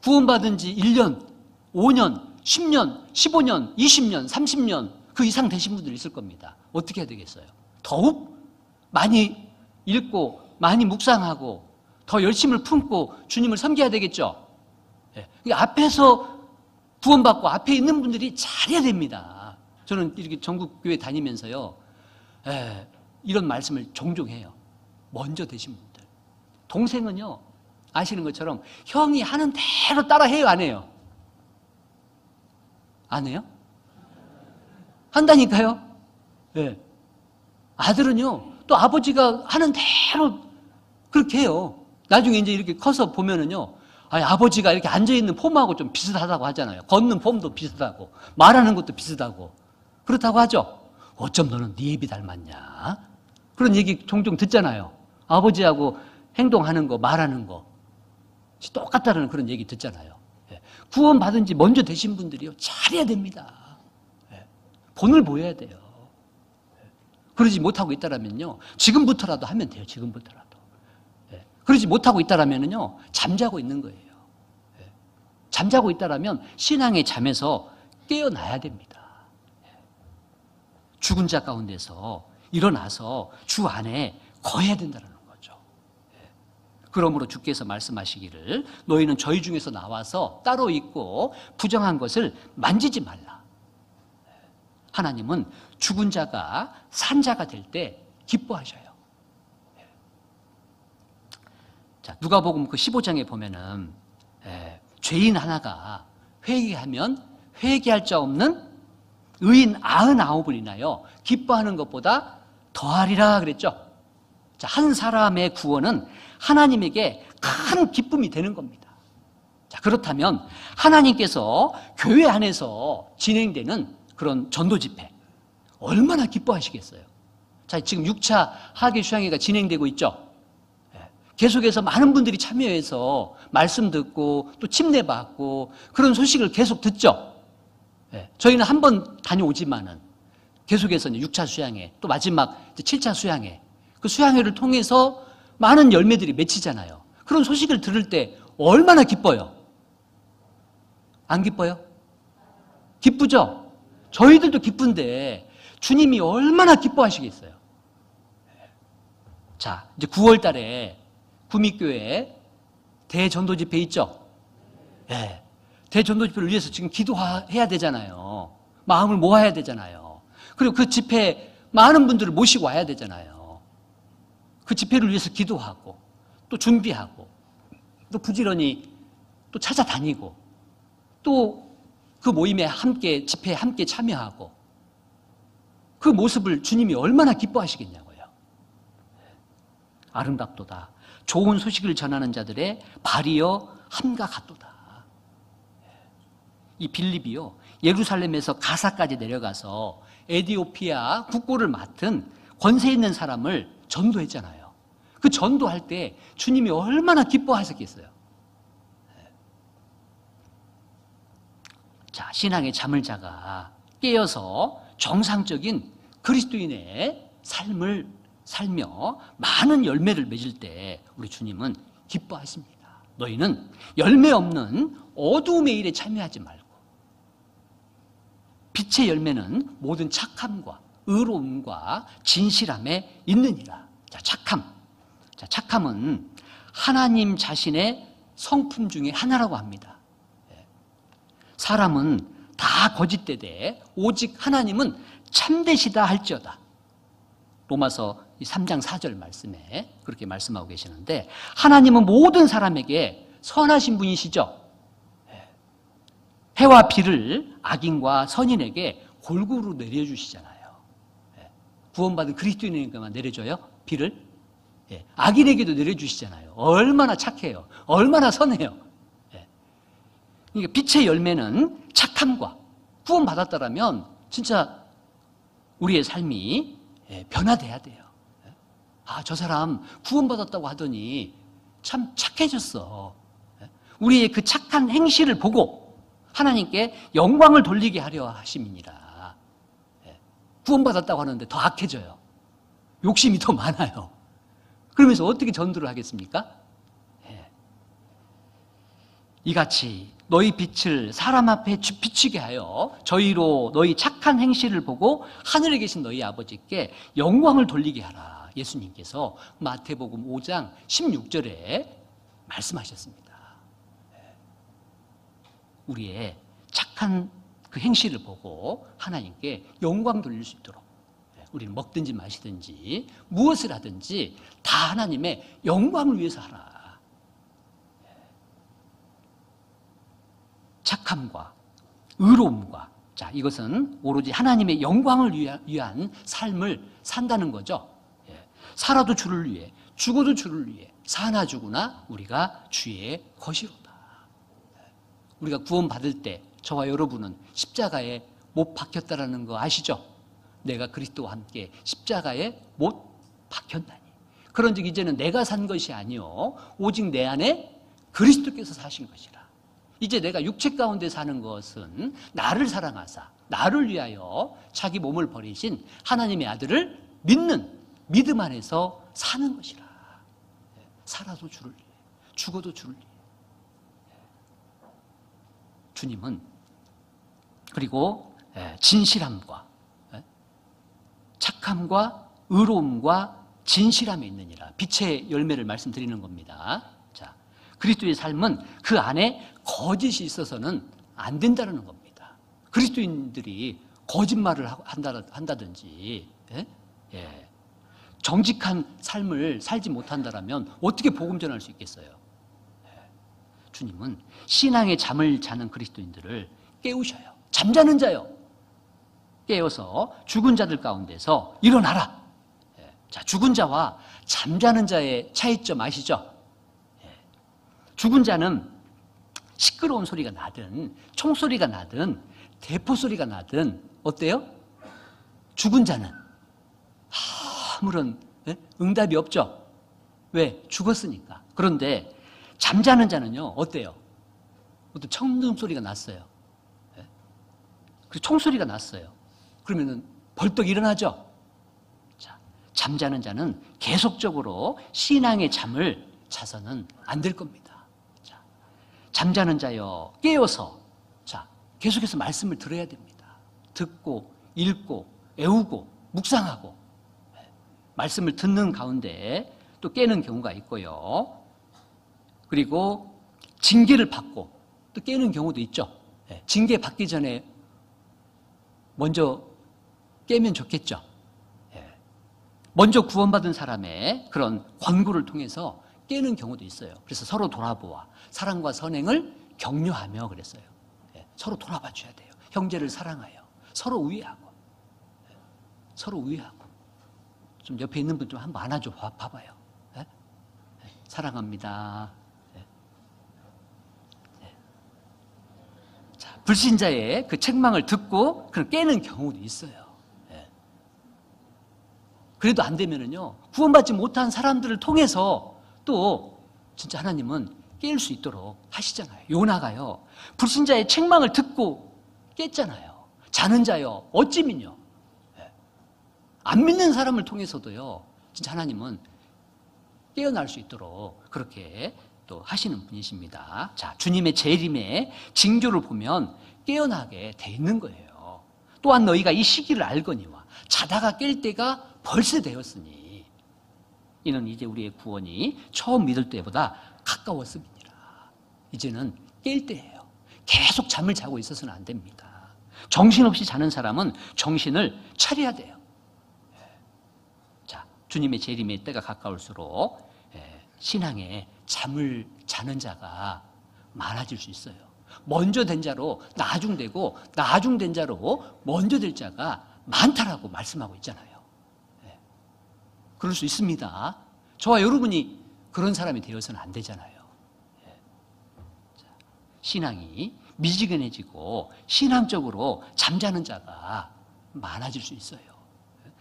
구원받은 지 1년, 5년, 10년, 15년, 20년, 30년 그 이상 되신 분들 있을 겁니다. 어떻게 해야 되겠어요? 더욱 많이 읽고 많이 묵상하고 더 열심을 품고 주님을 섬겨야 되겠죠. 앞에서 구원받고 앞에 있는 분들이 잘해야 됩니다. 저는 이렇게 전국교회 다니면서요, 이런 말씀을 종종 해요. 먼저 되신 분들. 동생은요, 아시는 것처럼 형이 하는 대로 따라 해요, 안 해요? 안 해요? 한다니까요? 네. 아들은요, 또 아버지가 하는 대로 그렇게 해요. 나중에 이제 이렇게 커서 보면은요, 아버지가 이렇게 앉아있는 폼하고 좀 비슷하다고 하잖아요. 걷는 폼도 비슷하고, 말하는 것도 비슷하고. 그렇다고 하죠. 어쩜 너는 네 애비 닮았냐? 그런 얘기 종종 듣잖아요. 아버지하고 행동하는 거, 말하는 거. 똑같다는 그런 얘기 듣잖아요. 구원받은 지 먼저 되신 분들이요, 잘해야 됩니다. 본을 보여야 돼요. 그러지 못하고 있다라면요, 지금부터라도 하면 돼요. 지금부터라도. 그러지 못하고 있다라면요, 잠자고 있는 거예요. 잠자고 있다라면 신앙의 잠에서 깨어나야 됩니다. 죽은 자 가운데서 일어나서 주 안에 거해야 된다는 거죠. 그러므로 주께서 말씀하시기를 너희는 저희 중에서 나와서 따로 있고 부정한 것을 만지지 말라. 하나님은 죽은 자가 산 자가 될 때 기뻐하셔요. 자, 누가복음 그 15장에 보면은 죄인 하나가 회개하면 회개할 자 없는 의인 99을 인하여 기뻐하는 것보다 더하리라 그랬죠. 자, 한 사람의 구원은 하나님에게 큰 기쁨이 되는 겁니다. 자, 그렇다면 하나님께서 교회 안에서 진행되는 그런 전도 집회 얼마나 기뻐하시겠어요. 자, 지금 6차 하계 수양회가 진행되고 있죠. 계속해서 많은 분들이 참여해서 말씀 듣고 또 침례받고 그런 소식을 계속 듣죠. 저희는 한 번 다녀오지만은 계속해서 이제 6차 수양회, 또 마지막 이제 7차 수양회, 그 수양회를 통해서 많은 열매들이 맺히잖아요. 그런 소식을 들을 때 얼마나 기뻐요? 안 기뻐요? 기쁘죠? 저희들도 기쁜데 주님이 얼마나 기뻐하시겠어요? 자, 이제 9월 달에 구미교회 대전도 집회 있죠? 네. 대전도 집회를 위해서 지금 기도해야 되잖아요. 마음을 모아야 되잖아요. 그리고 그 집회에 많은 분들을 모시고 와야 되잖아요. 그 집회를 위해서 기도하고 또 준비하고 또 부지런히 또 찾아다니고 또 그 모임에 함께, 집회에 함께 참여하고 그 모습을 주님이 얼마나 기뻐하시겠냐고요. 아름답도다. 좋은 소식을 전하는 자들의 발이여 함과 같도다. 이 빌립이요, 예루살렘에서 가사까지 내려가서 에디오피아 국고를 맡은 권세 있는 사람을 전도했잖아요. 그 전도할 때 주님이 얼마나 기뻐하셨겠어요. 자, 신앙의 잠을 자가 깨어서 정상적인 그리스도인의 삶을 살며 많은 열매를 맺을 때 우리 주님은 기뻐하십니다. 너희는 열매 없는 어두움의 일에 참여하지 말고 빛의 열매는 모든 착함과 의로움과 진실함에 있느니라. 자, 착함. 자, 착함은 하나님 자신의 성품 중에 하나라고 합니다. 사람은 다 거짓되되 오직 하나님은 참되시다 할지어다. 로마서 3장 4절 말씀에 그렇게 말씀하고 계시는데, 하나님은 모든 사람에게 선하신 분이시죠. 해와 비를 악인과 선인에게 골고루 내려주시잖아요. 구원받은 그리스도인에게만 내려줘요? 비를? 악인에게도 내려주시잖아요. 얼마나 착해요. 얼마나 선해요. 그러니까 빛의 열매는 착함과 구원받았다라면 진짜 우리의 삶이 변화돼야 돼요. 아, 저 사람 구원받았다고 하더니 참 착해졌어. 우리의 그 착한 행실을 보고 하나님께 영광을 돌리게 하려 하심이니라. 구원받았다고 하는데 더 악해져요. 욕심이 더 많아요. 그러면서 어떻게 전도를 하겠습니까? 이같이 너희 빛을 사람 앞에 비치게 하여 저희로 너희 착한 행실을 보고 하늘에 계신 너희 아버지께 영광을 돌리게 하라. 예수님께서 마태복음 5장 16절에 말씀하셨습니다. 우리의 착한 그 행실을 보고 하나님께 영광 돌릴 수 있도록 우리는 먹든지 마시든지 무엇을 하든지 다 하나님의 영광을 위해서 하라. 착함과 의로움과, 자, 이것은 오로지 하나님의 영광을 위한 삶을 산다는 거죠. 살아도 주를 위해, 죽어도 주를 위해, 사나 죽으나 우리가 주의 것이로다. 우리가 구원받을 때 저와 여러분은 십자가에 못 박혔다라는 거 아시죠? 내가 그리스도와 함께 십자가에 못 박혔나니. 그런즉 이제는 내가 산 것이 아니요 오직 내 안에 그리스도께서 사신 것이라. 이제 내가 육체 가운데 사는 것은 나를 사랑하사 나를 위하여 자기 몸을 버리신 하나님의 아들을 믿는 믿음 안에서 사는 것이라. 살아도 주를 위해, 죽어도 주를 위해. 주님은 그리고 진실함과 착함과 의로움과 진실함에 있느니라. 빛의 열매를 말씀드리는 겁니다. 자, 그리스도의 삶은 그 안에 거짓이 있어서는 안 된다는 겁니다. 그리스도인들이 거짓말을 한다든지 정직한 삶을 살지 못한다면 어떻게 복음 전할 수 있겠어요? 주님은 신앙의 잠을 자는 그리스도인들을 깨우셔요. 잠자는 자요. 깨어서 죽은 자들 가운데서 일어나라. 자, 죽은 자와 잠자는 자의 차이점 아시죠? 죽은 자는 시끄러운 소리가 나든 총소리가 나든 대포 소리가 나든 어때요? 죽은 자는 아무런 응답이 없죠. 왜? 죽었으니까. 그런데 잠자는 자는요, 어때요? 어떤 청음 소리가 났어요. 그 총소리가 났어요. 그러면은 벌떡 일어나죠. 자, 잠자는 자는 계속적으로 신앙의 잠을 자서는 안 될 겁니다. 자, 잠자는 자여 깨어서 자, 계속해서 말씀을 들어야 됩니다. 듣고 읽고 애우고 묵상하고 말씀을 듣는 가운데 또 깨는 경우가 있고요. 그리고 징계를 받고 또 깨는 경우도 있죠. 징계 받기 전에 먼저 깨면 좋겠죠. 먼저 구원받은 사람의 그런 권고를 통해서 깨는 경우도 있어요. 그래서 서로 돌아보아 사랑과 선행을 격려하며 그랬어요. 서로 돌아봐 줘야 돼요. 형제를 사랑하여 서로 우애하고 서로 우애하고 좀 옆에 있는 분 좀 한번 안아줘 봐봐요. 사랑합니다. 자, 불신자의 그 책망을 듣고 그럼 깨는 경우도 있어요. 그래도 안 되면은요, 구원받지 못한 사람들을 통해서 또 진짜 하나님은 깰 수 있도록 하시잖아요. 요나가요, 불신자의 책망을 듣고 깼잖아요. 자는 자요, 어찌민요. 안 믿는 사람을 통해서도요, 진짜 하나님은 깨어날 수 있도록 그렇게 또 하시는 분이십니다. 자, 주님의 재림의 징조를 보면 깨어나게 돼 있는 거예요. 또한 너희가 이 시기를 알거니와 자다가 깰 때가 벌써 되었으니 이는 이제 우리의 구원이 처음 믿을 때보다 가까웠음이니라. 이제는 깰 때예요. 계속 잠을 자고 있어서는 안 됩니다. 정신없이 자는 사람은 정신을 차려야 돼요. 자, 주님의 재림의 때가 가까울수록 신앙에 잠을 자는 자가 많아질 수 있어요. 먼저 된 자로 나중되고 나중된 자로 먼저 될 자가 많다라고 말씀하고 있잖아요. 그럴 수 있습니다. 저와 여러분이 그런 사람이 되어서는 안 되잖아요. 신앙이 미지근해지고 신앙적으로 잠자는 자가 많아질 수 있어요.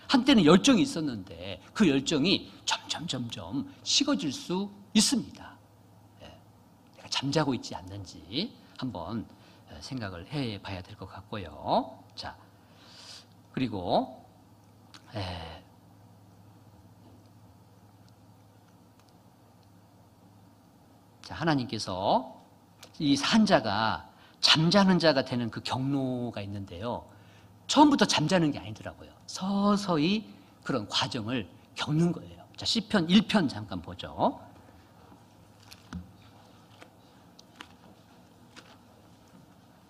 한때는 열정이 있었는데 그 열정이 점점 식어질 수 있습니다. 내가 잠자고 있지 않는지 한번 생각을 해봐야 될 것 같고요. 자, 그리고 자, 하나님께서 이 산자가 잠자는 자가 되는 그 경로가 있는데요. 처음부터 잠자는 게 아니더라고요. 서서히 그런 과정을 겪는 거예요. 자, 시편 1편 잠깐 보죠.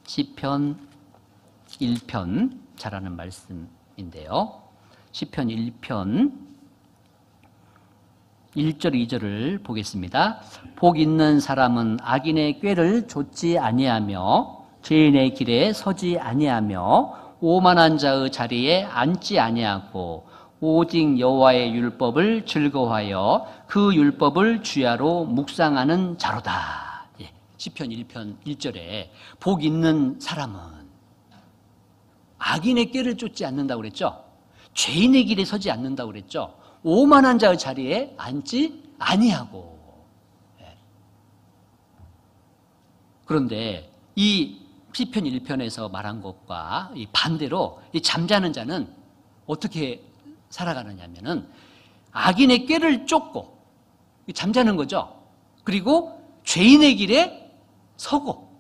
시편 1편 잘하는 말씀인데요. 시편 1편 1절 2절을 보겠습니다. 복 있는 사람은 악인의 꾀를 좇지 아니하며 죄인의 길에 서지 아니하며 오만한 자의 자리에 앉지 아니하고 오직 여호와의 율법을 즐거워하여 그 율법을 주야로 묵상하는 자로다. 시편 1편 1절에 복 있는 사람은 악인의 꾀를 쫓지 않는다고 그랬죠. 죄인의 길에 서지 않는다고 그랬죠. 오만한 자의 자리에 앉지 아니하고. 그런데 이 시편 1편에서 말한 것과 이 반대로 이 잠자는 자는 어떻게 살아가느냐면은 악인의 꾀를 쫓고 잠자는 거죠. 그리고 죄인의 길에 서고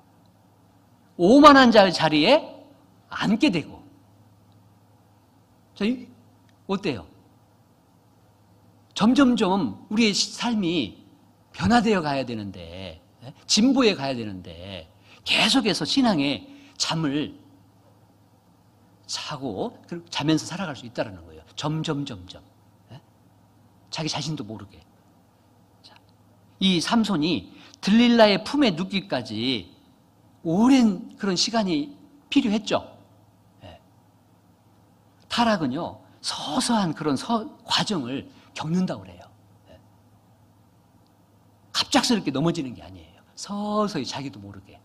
오만한 자의 자리에 앉게 되고. 저희 어때요? 점점점 우리의 삶이 변화되어 가야 되는데, 진보해 가야 되는데 계속해서 신앙에 잠을 자고 자면서 살아갈 수 있다는 거예요. 점점 자기 자신도 모르게. 이 삼손이 들릴라의 품에 눕기까지 오랜 그런 시간이 필요했죠. 타락은요, 서서한 그런 과정을 겪는다고 그래요. 갑작스럽게 넘어지는 게 아니에요. 서서히 자기도 모르게.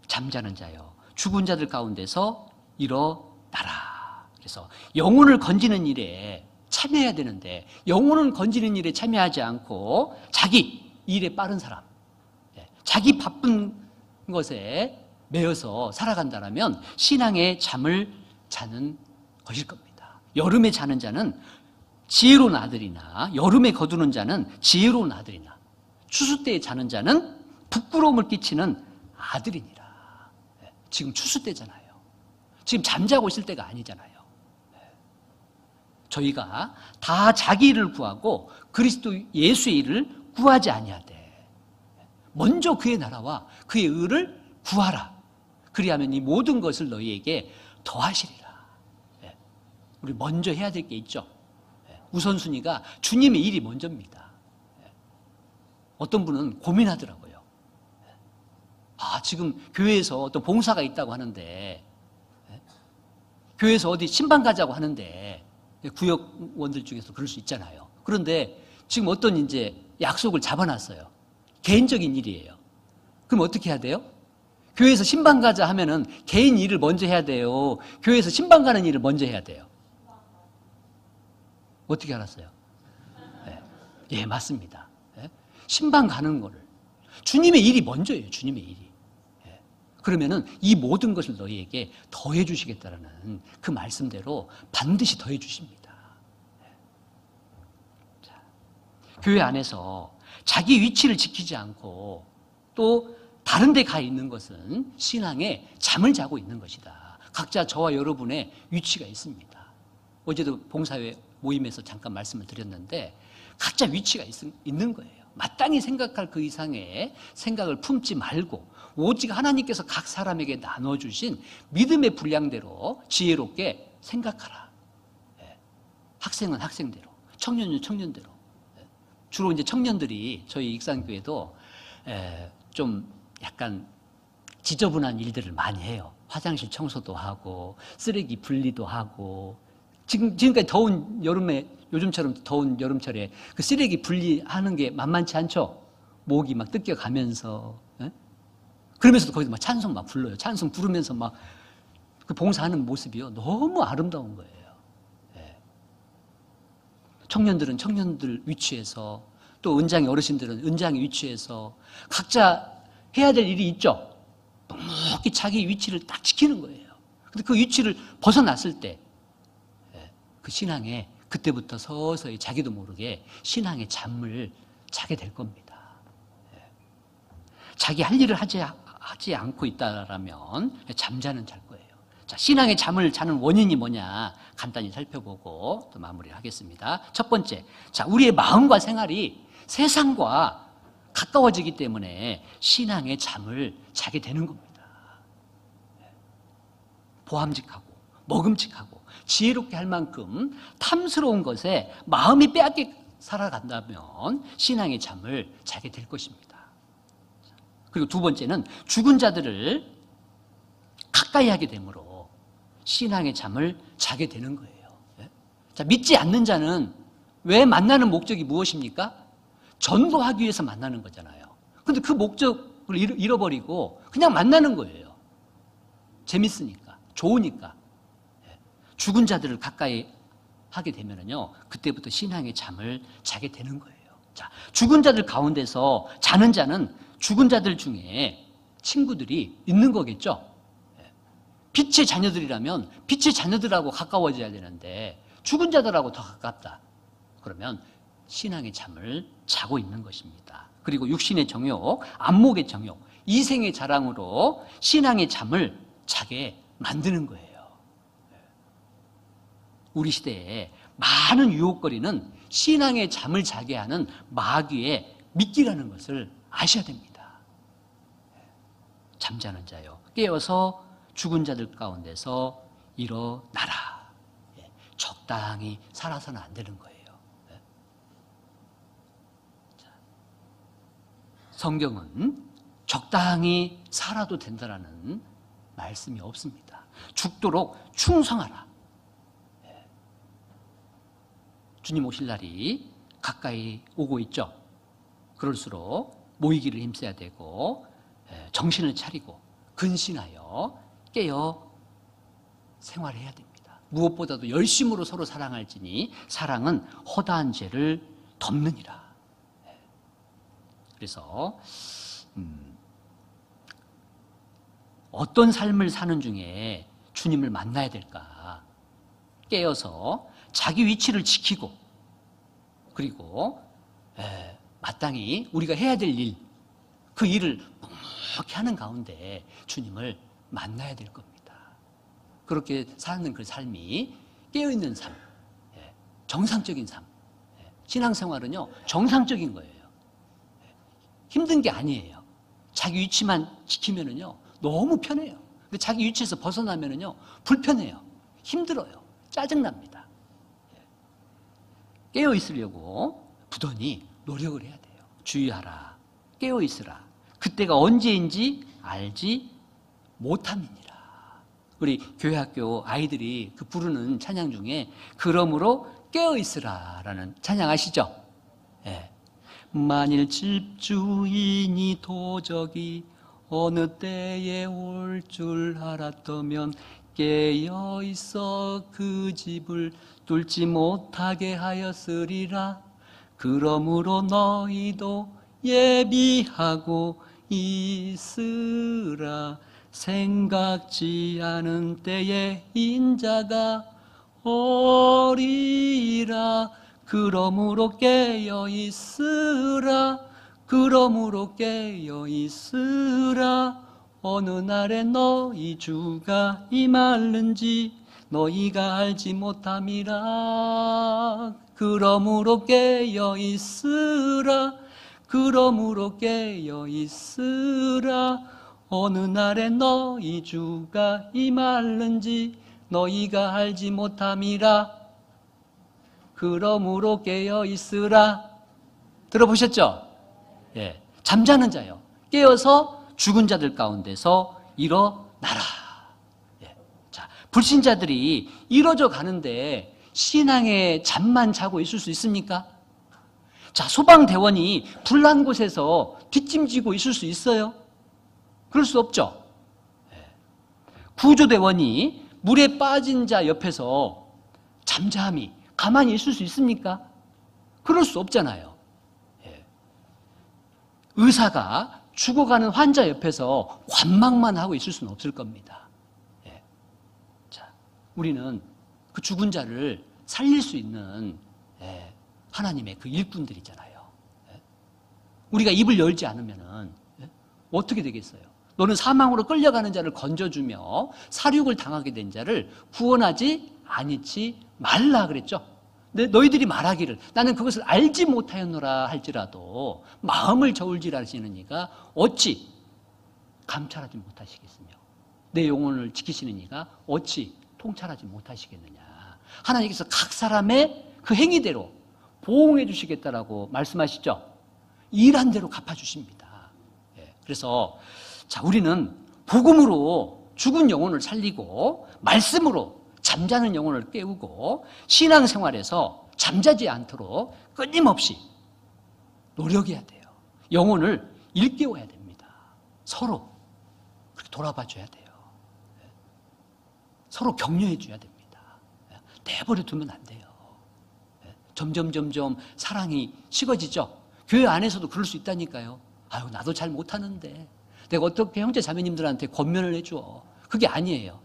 잠자는 자요, 죽은 자들 가운데서 일어나라. 그래서 영혼을 건지는 일에 참여해야 되는데 영혼을 건지는 일에 참여하지 않고 자기 일에 빠른 사람, 자기 바쁜 것에 매여서 살아간다면 신앙의 잠을 자는 것일 겁니다. 여름에 자는 자는 지혜로운 아들이나 여름에 거두는 자는 지혜로운 아들이나 추수 때에 자는 자는 부끄러움을 끼치는 아들이니라. 지금 추수 때잖아요. 지금 잠자고 있을 때가 아니잖아요. 저희가 다 자기 일을 구하고 그리스도 예수의 일을 구하지 아니하되 먼저 그의 나라와 그의 의를 구하라. 그리하면 이 모든 것을 너희에게 더하시리라. 우리 먼저 해야 될 게 있죠. 우선순위가 주님의 일이 먼저입니다. 어떤 분은 고민하더라고요. 지금 교회에서 어떤 봉사가 있다고 하는데, 교회에서 어디 신방 가자고 하는데, 구역원들 중에서 그럴 수 있잖아요. 그런데 지금 어떤 이제 약속을 잡아놨어요. 개인적인 일이에요. 그럼 어떻게 해야 돼요? 교회에서 신방 가자 하면은 개인 일을 먼저 해야 돼요? 교회에서 신방 가는 일을 먼저 해야 돼요? 어떻게 알았어요? 예, 맞습니다. 신방 가는 거를. 주님의 일이 먼저예요, 주님의 일이. 그러면은 이 모든 것을 너희에게 더해 주시겠다라는 그 말씀대로 반드시 더해 주십니다. 자, 교회 안에서 자기 위치를 지키지 않고 또 다른 데 가 있는 것은 신앙에 잠을 자고 있는 것이다. 각자 저와 여러분의 위치가 있습니다. 어제도 봉사회 모임에서 잠깐 말씀을 드렸는데 각자 위치가 있는 거예요. 마땅히 생각할 그 이상의 생각을 품지 말고 오직 하나님께서 각 사람에게 나눠주신 믿음의 분량대로 지혜롭게 생각하라. 학생은 학생대로, 청년은 청년대로. 주로 이제 청년들이 저희 익산교회도 좀 약간 지저분한 일들을 많이 해요. 화장실 청소도 하고 쓰레기 분리도 하고 지금까지 더운 여름에 요즘처럼 더운 여름철에 그 쓰레기 분리하는 게 만만치 않죠. 목이 막 뜯겨가면서 그러면서도 거기서 막 찬송 막 불러요. 찬송 부르면서 막 그 봉사하는 모습이요 너무 아름다운 거예요. 청년들은 청년들 위치에서 또 은장의 어르신들은 은장의 위치에서 각자 해야 될 일이 있죠. 넉넉히 자기 위치를 딱 지키는 거예요. 근데 그 위치를 벗어났을 때 그 신앙에 그때부터 서서히 자기도 모르게 신앙의 잠을 자게 될 겁니다. 자기 할 일을 하지 않고 있다라면 잠자는 잘 거예요. 자, 신앙의 잠을 자는 원인이 뭐냐 간단히 살펴보고 또 마무리를 하겠습니다. 첫 번째, 자, 우리의 마음과 생활이 세상과 가까워지기 때문에 신앙의 잠을 자게 되는 겁니다. 보암직하고 먹음직하고 지혜롭게 할 만큼 탐스러운 것에 마음이 빼앗겨 살아간다면 신앙의 잠을 자게 될 것입니다. 그리고 두 번째는 죽은 자들을 가까이 하게 되므로 신앙의 잠을 자게 되는 거예요. 자, 믿지 않는 자는 왜 만나는 목적이 무엇입니까? 전도하기 위해서 만나는 거잖아요. 근데 그 목적을 잃어버리고 그냥 만나는 거예요. 재밌으니까, 좋으니까. 죽은 자들을 가까이 하게 되면은요, 그때부터 신앙의 잠을 자게 되는 거예요. 자, 죽은 자들 가운데서 자는 자는 죽은 자들 중에 친구들이 있는 거겠죠? 빛의 자녀들이라면 빛의 자녀들하고 가까워져야 되는데 죽은 자들하고 더 가깝다. 그러면 신앙의 잠을 자고 있는 것입니다. 그리고 육신의 정욕, 안목의 정욕, 이생의 자랑으로 신앙의 잠을 자게 만드는 거예요. 우리 시대에 많은 유혹거리는 신앙의 잠을 자게 하는 마귀의 미끼라는 것을 아셔야 됩니다. 잠자는 자요, 깨어서 죽은 자들 가운데서 일어나라. 적당히 살아서는 안 되는 거예요. 성경은 적당히 살아도 된다라는 말씀이 없습니다. 죽도록 충성하라. 주님 오실 날이 가까이 오고 있죠. 그럴수록 모이기를 힘써야 되고 정신을 차리고 근신하여 깨어 생활해야 됩니다. 무엇보다도 열심으로 서로 사랑할지니 사랑은 허다한 죄를 덮느니라. 그래서 어떤 삶을 사는 중에 주님을 만나야 될까? 깨어서 자기 위치를 지키고, 그리고 마땅히 우리가 해야 될 일, 그 일을 묵묵히 하는 가운데 주님을 만나야 될 겁니다. 그렇게 사는 그 삶이 깨어있는 삶, 정상적인 삶. 신앙생활은요, 정상적인 거예요. 힘든 게 아니에요. 자기 위치만 지키면은요, 너무 편해요. 근데 자기 위치에서 벗어나면은요, 불편해요. 힘들어요. 짜증납니다. 깨어 있으려고 부단히 노력을 해야 돼요. 주의하라. 깨어 있으라. 그때가 언제인지 알지 못함이니라. 우리 교회학교 아이들이 그 부르는 찬양 중에 그러므로 깨어 있으라라는 찬양 아시죠? 만일 집주인이 도적이 어느 때에 올 줄 알았다면 깨어 있어 그 집을 뚫지 못하게 하였으리라. 그러므로 너희도 예비하고 있으라. 생각지 않은 때에 인자가 오리라. 그러므로 깨어 있으라. 그러므로 깨어 있으라. 어느 날에 너희 주가 임하는지 너희가 알지 못함이라. 그러므로 깨어 있으라. 그러므로 깨어 있으라. 어느 날에 너희 주가 임하는지 너희가 알지 못함이라. 그러므로 깨어 있으라. 들어보셨죠? 잠자는 자요. 깨어서 죽은 자들 가운데서 일어나라. 자, 불신자들이 이뤄져 가는데 신앙의 잠만 자고 있을 수 있습니까? 자, 소방대원이 불난 곳에서 뒷짐지고 있을 수 있어요? 그럴 수 없죠. 구조대원이 물에 빠진 자 옆에서 잠잠히 가만히 있을 수 있습니까? 그럴 수 없잖아요. 의사가 죽어가는 환자 옆에서 관망만 하고 있을 수는 없을 겁니다. 자, 우리는 그 죽은 자를 살릴 수 있는 하나님의 그 일꾼들이잖아요. 우리가 입을 열지 않으면 어떻게 되겠어요? 너는 사망으로 끌려가는 자를 건져주며 사륙을 당하게 된 자를 구원하지 아니치 말라 그랬죠. 근데 너희들이 말하기를 나는 그것을 알지 못하였노라 할지라도 마음을 저울질하시는 이가 어찌 감찰하지 못하시겠으며 내 영혼을 지키시는 이가 어찌 통찰하지 못하시겠느냐. 하나님께서 각 사람의 그 행위대로 보응해 주시겠다라고 말씀하시죠. 일한 대로 갚아주십니다. 그래서 자, 우리는 복음으로 죽은 영혼을 살리고 말씀으로 잠자는 영혼을 깨우고 신앙생활에서 잠자지 않도록 끊임없이 노력해야 돼요. 영혼을 일깨워야 됩니다. 서로 그렇게 돌아봐 줘야 돼요. 서로 격려해 줘야 됩니다. 내버려 두면 안 돼요. 점점 사랑이 식어지죠. 교회 안에서도 그럴 수 있다니까요. 아유, 나도 잘 못하는데 내가 어떻게 형제 자매님들한테 권면을 해줘. 그게 아니에요.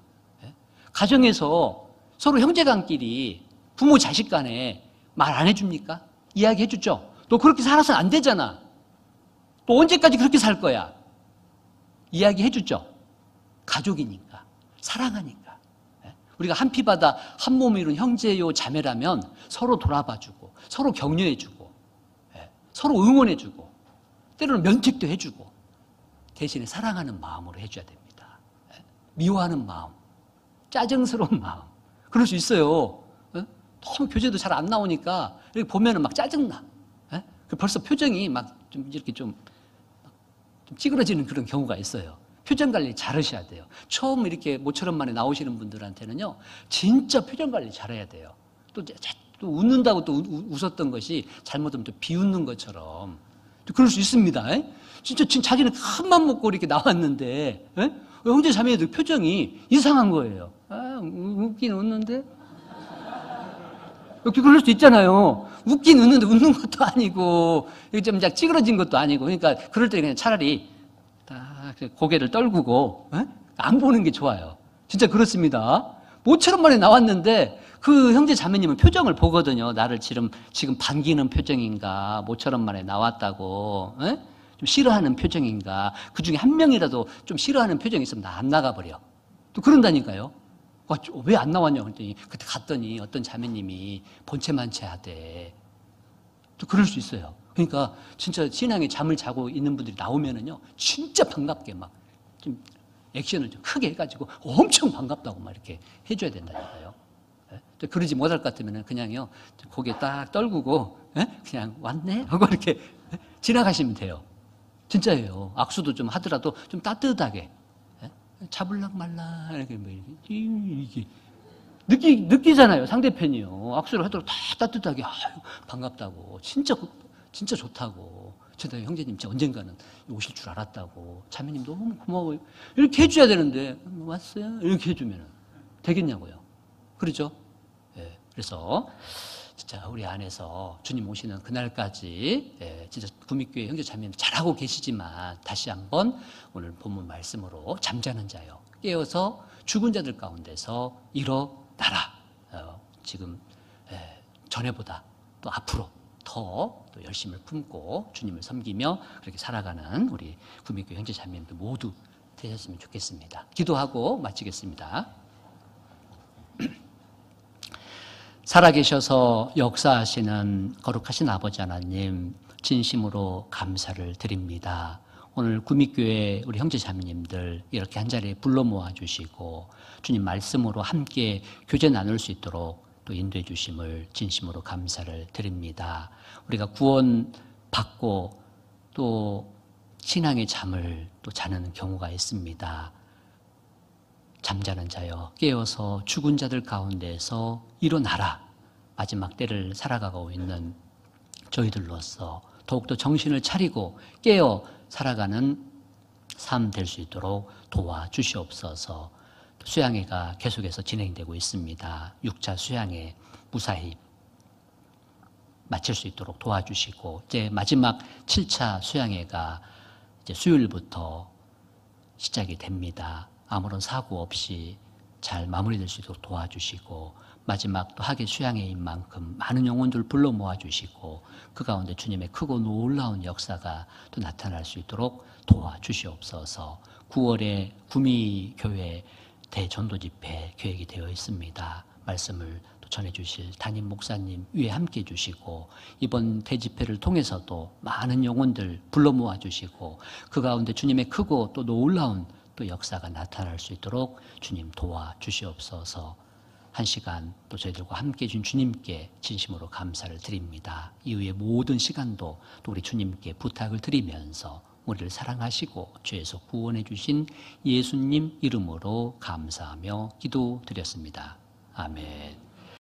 가정에서 서로 형제간끼리 부모 자식 간에 말 안 해줍니까? 이야기해 주죠. 너 그렇게 살아서는 안 되잖아. 또 언제까지 그렇게 살 거야? 이야기해 주죠. 가족이니까, 사랑하니까. 우리가 한 피바다 한 몸을 이룬 형제요 자매라면 서로 돌아봐주고 서로 격려해주고 서로 응원해주고 때로는 면책도 해주고 대신에 사랑하는 마음으로 해줘야 됩니다. 미워하는 마음, 짜증스러운 마음, 그럴 수 있어요. 너무 교제도 잘 안 나오니까 이렇게 보면은 막 짜증나. 벌써 표정이 막 좀 이렇게 좀 찌그러지는 그런 경우가 있어요. 표정 관리 잘 하셔야 돼요. 처음 이렇게 모처럼 만에 나오시는 분들한테는요, 진짜 표정 관리 잘해야 돼요. 또 웃는다고 또 웃었던 것이 잘못하면 또 비웃는 것처럼 또 그럴 수 있습니다. 진짜 자기는 큰 맘 먹고 이렇게 나왔는데 형제 자매들 표정이 이상한 거예요. 웃긴 웃는데 이렇게 그럴 수 있잖아요. 웃긴 웃는데 웃는 것도 아니고 좀 찌그러진 것도 아니고 그러니까 그럴 때 그냥 차라리 딱 고개를 떨구고 안 보는 게 좋아요. 진짜 그렇습니다. 모처럼 만에 나왔는데 그 형제 자매님은 표정을 보거든요. 나를 지금 반기는 표정인가, 모처럼 만에 나왔다고, 에? 좀 싫어하는 표정인가, 그 중에 한 명이라도 좀 싫어하는 표정이 있으면 나 안 나가버려. 또 그런다니까요. 왜 안 나왔냐고 그랬더니 그때 갔더니 어떤 자매님이 본체만체 하대. 또 그럴 수 있어요. 그러니까 진짜 신앙에 잠을 자고 있는 분들이 나오면은요, 진짜 반갑게 막 좀 액션을 좀 크게 해가지고 엄청 반갑다고 막 이렇게 해줘야 된다니까요. 예? 그러지 못할 것 같으면은 그냥요, 고개 딱 떨구고, 예? 그냥 왔네? 하고 이렇게 지나가시면 돼요. 진짜예요. 악수도 좀 하더라도 좀 따뜻하게. 예? 잡을락 말라. 이렇게 뭐 이렇게. 느끼잖아요. 상대편이요. 악수를 하더라도 다 따뜻하게, 아유, 반갑다고. 진짜 좋다고. 진짜 형제님, 진짜 언젠가는 오실 줄 알았다고. 자매님 너무 고마워요. 이렇게 해줘야 되는데, 왔어요? 이렇게 해주면 되겠냐고요. 그렇죠? 예. 그래서, 진짜 우리 안에서 주님 오시는 그날까지, 예, 진짜 구미교회 형제 자매님 잘하고 계시지만, 다시 한번 오늘 본문 말씀으로 잠자는 자요. 깨어서 죽은 자들 가운데서 일어나라. 지금, 예, 전에보다 또 앞으로 더 또 열심을 품고 주님을 섬기며 그렇게 살아가는 우리 구미교회 형제 자매님들 모두 되셨으면 좋겠습니다. 기도하고 마치겠습니다. 살아계셔서 역사하시는 거룩하신 아버지 하나님, 진심으로 감사를 드립니다. 오늘 구미교회 우리 형제 자매님들 이렇게 한자리에 불러 모아주시고 주님 말씀으로 함께 교제 나눌 수 있도록 또 인도해 주심을 진심으로 감사를 드립니다. 우리가 구원 받고 또 신앙의 잠을 또 자는 경우가 있습니다. 잠자는 자여 깨어서 죽은 자들 가운데서 일어나라. 마지막 때를 살아가고 있는 저희들로서 더욱더 정신을 차리고 깨어 살아가는 삶 될 수 있도록 도와주시옵소서. 수양회가 계속해서 진행되고 있습니다. 6차 수양회 무사히 마칠 수 있도록 도와주시고, 이제 마지막 7차 수양회가 이제 수요일부터 시작이 됩니다. 아무런 사고 없이 잘 마무리될 수 있도록 도와주시고, 마지막 또 하계 수양회인 만큼 많은 영혼들 불러 모아주시고, 그 가운데 주님의 크고 놀라운 역사가 또 나타날 수 있도록 도와주시옵소서. 9월에 구미교회 대전도 집회 계획이 되어 있습니다. 말씀을 또 전해주실 담임 목사님 위에 함께 해주시고, 이번 대집회를 통해서도 많은 영혼들 불러 모아주시고, 그 가운데 주님의 크고 또 놀라운 또 역사가 나타날 수 있도록 주님 도와주시옵소서. 한 시간 또 저희들과 함께 해준 주님께 진심으로 감사를 드립니다. 이후의 모든 시간도 또 우리 주님께 부탁을 드리면서 우리를 사랑하시고 죄에서 구원해 주신 예수님 이름으로 감사하며 기도드렸습니다. 아멘.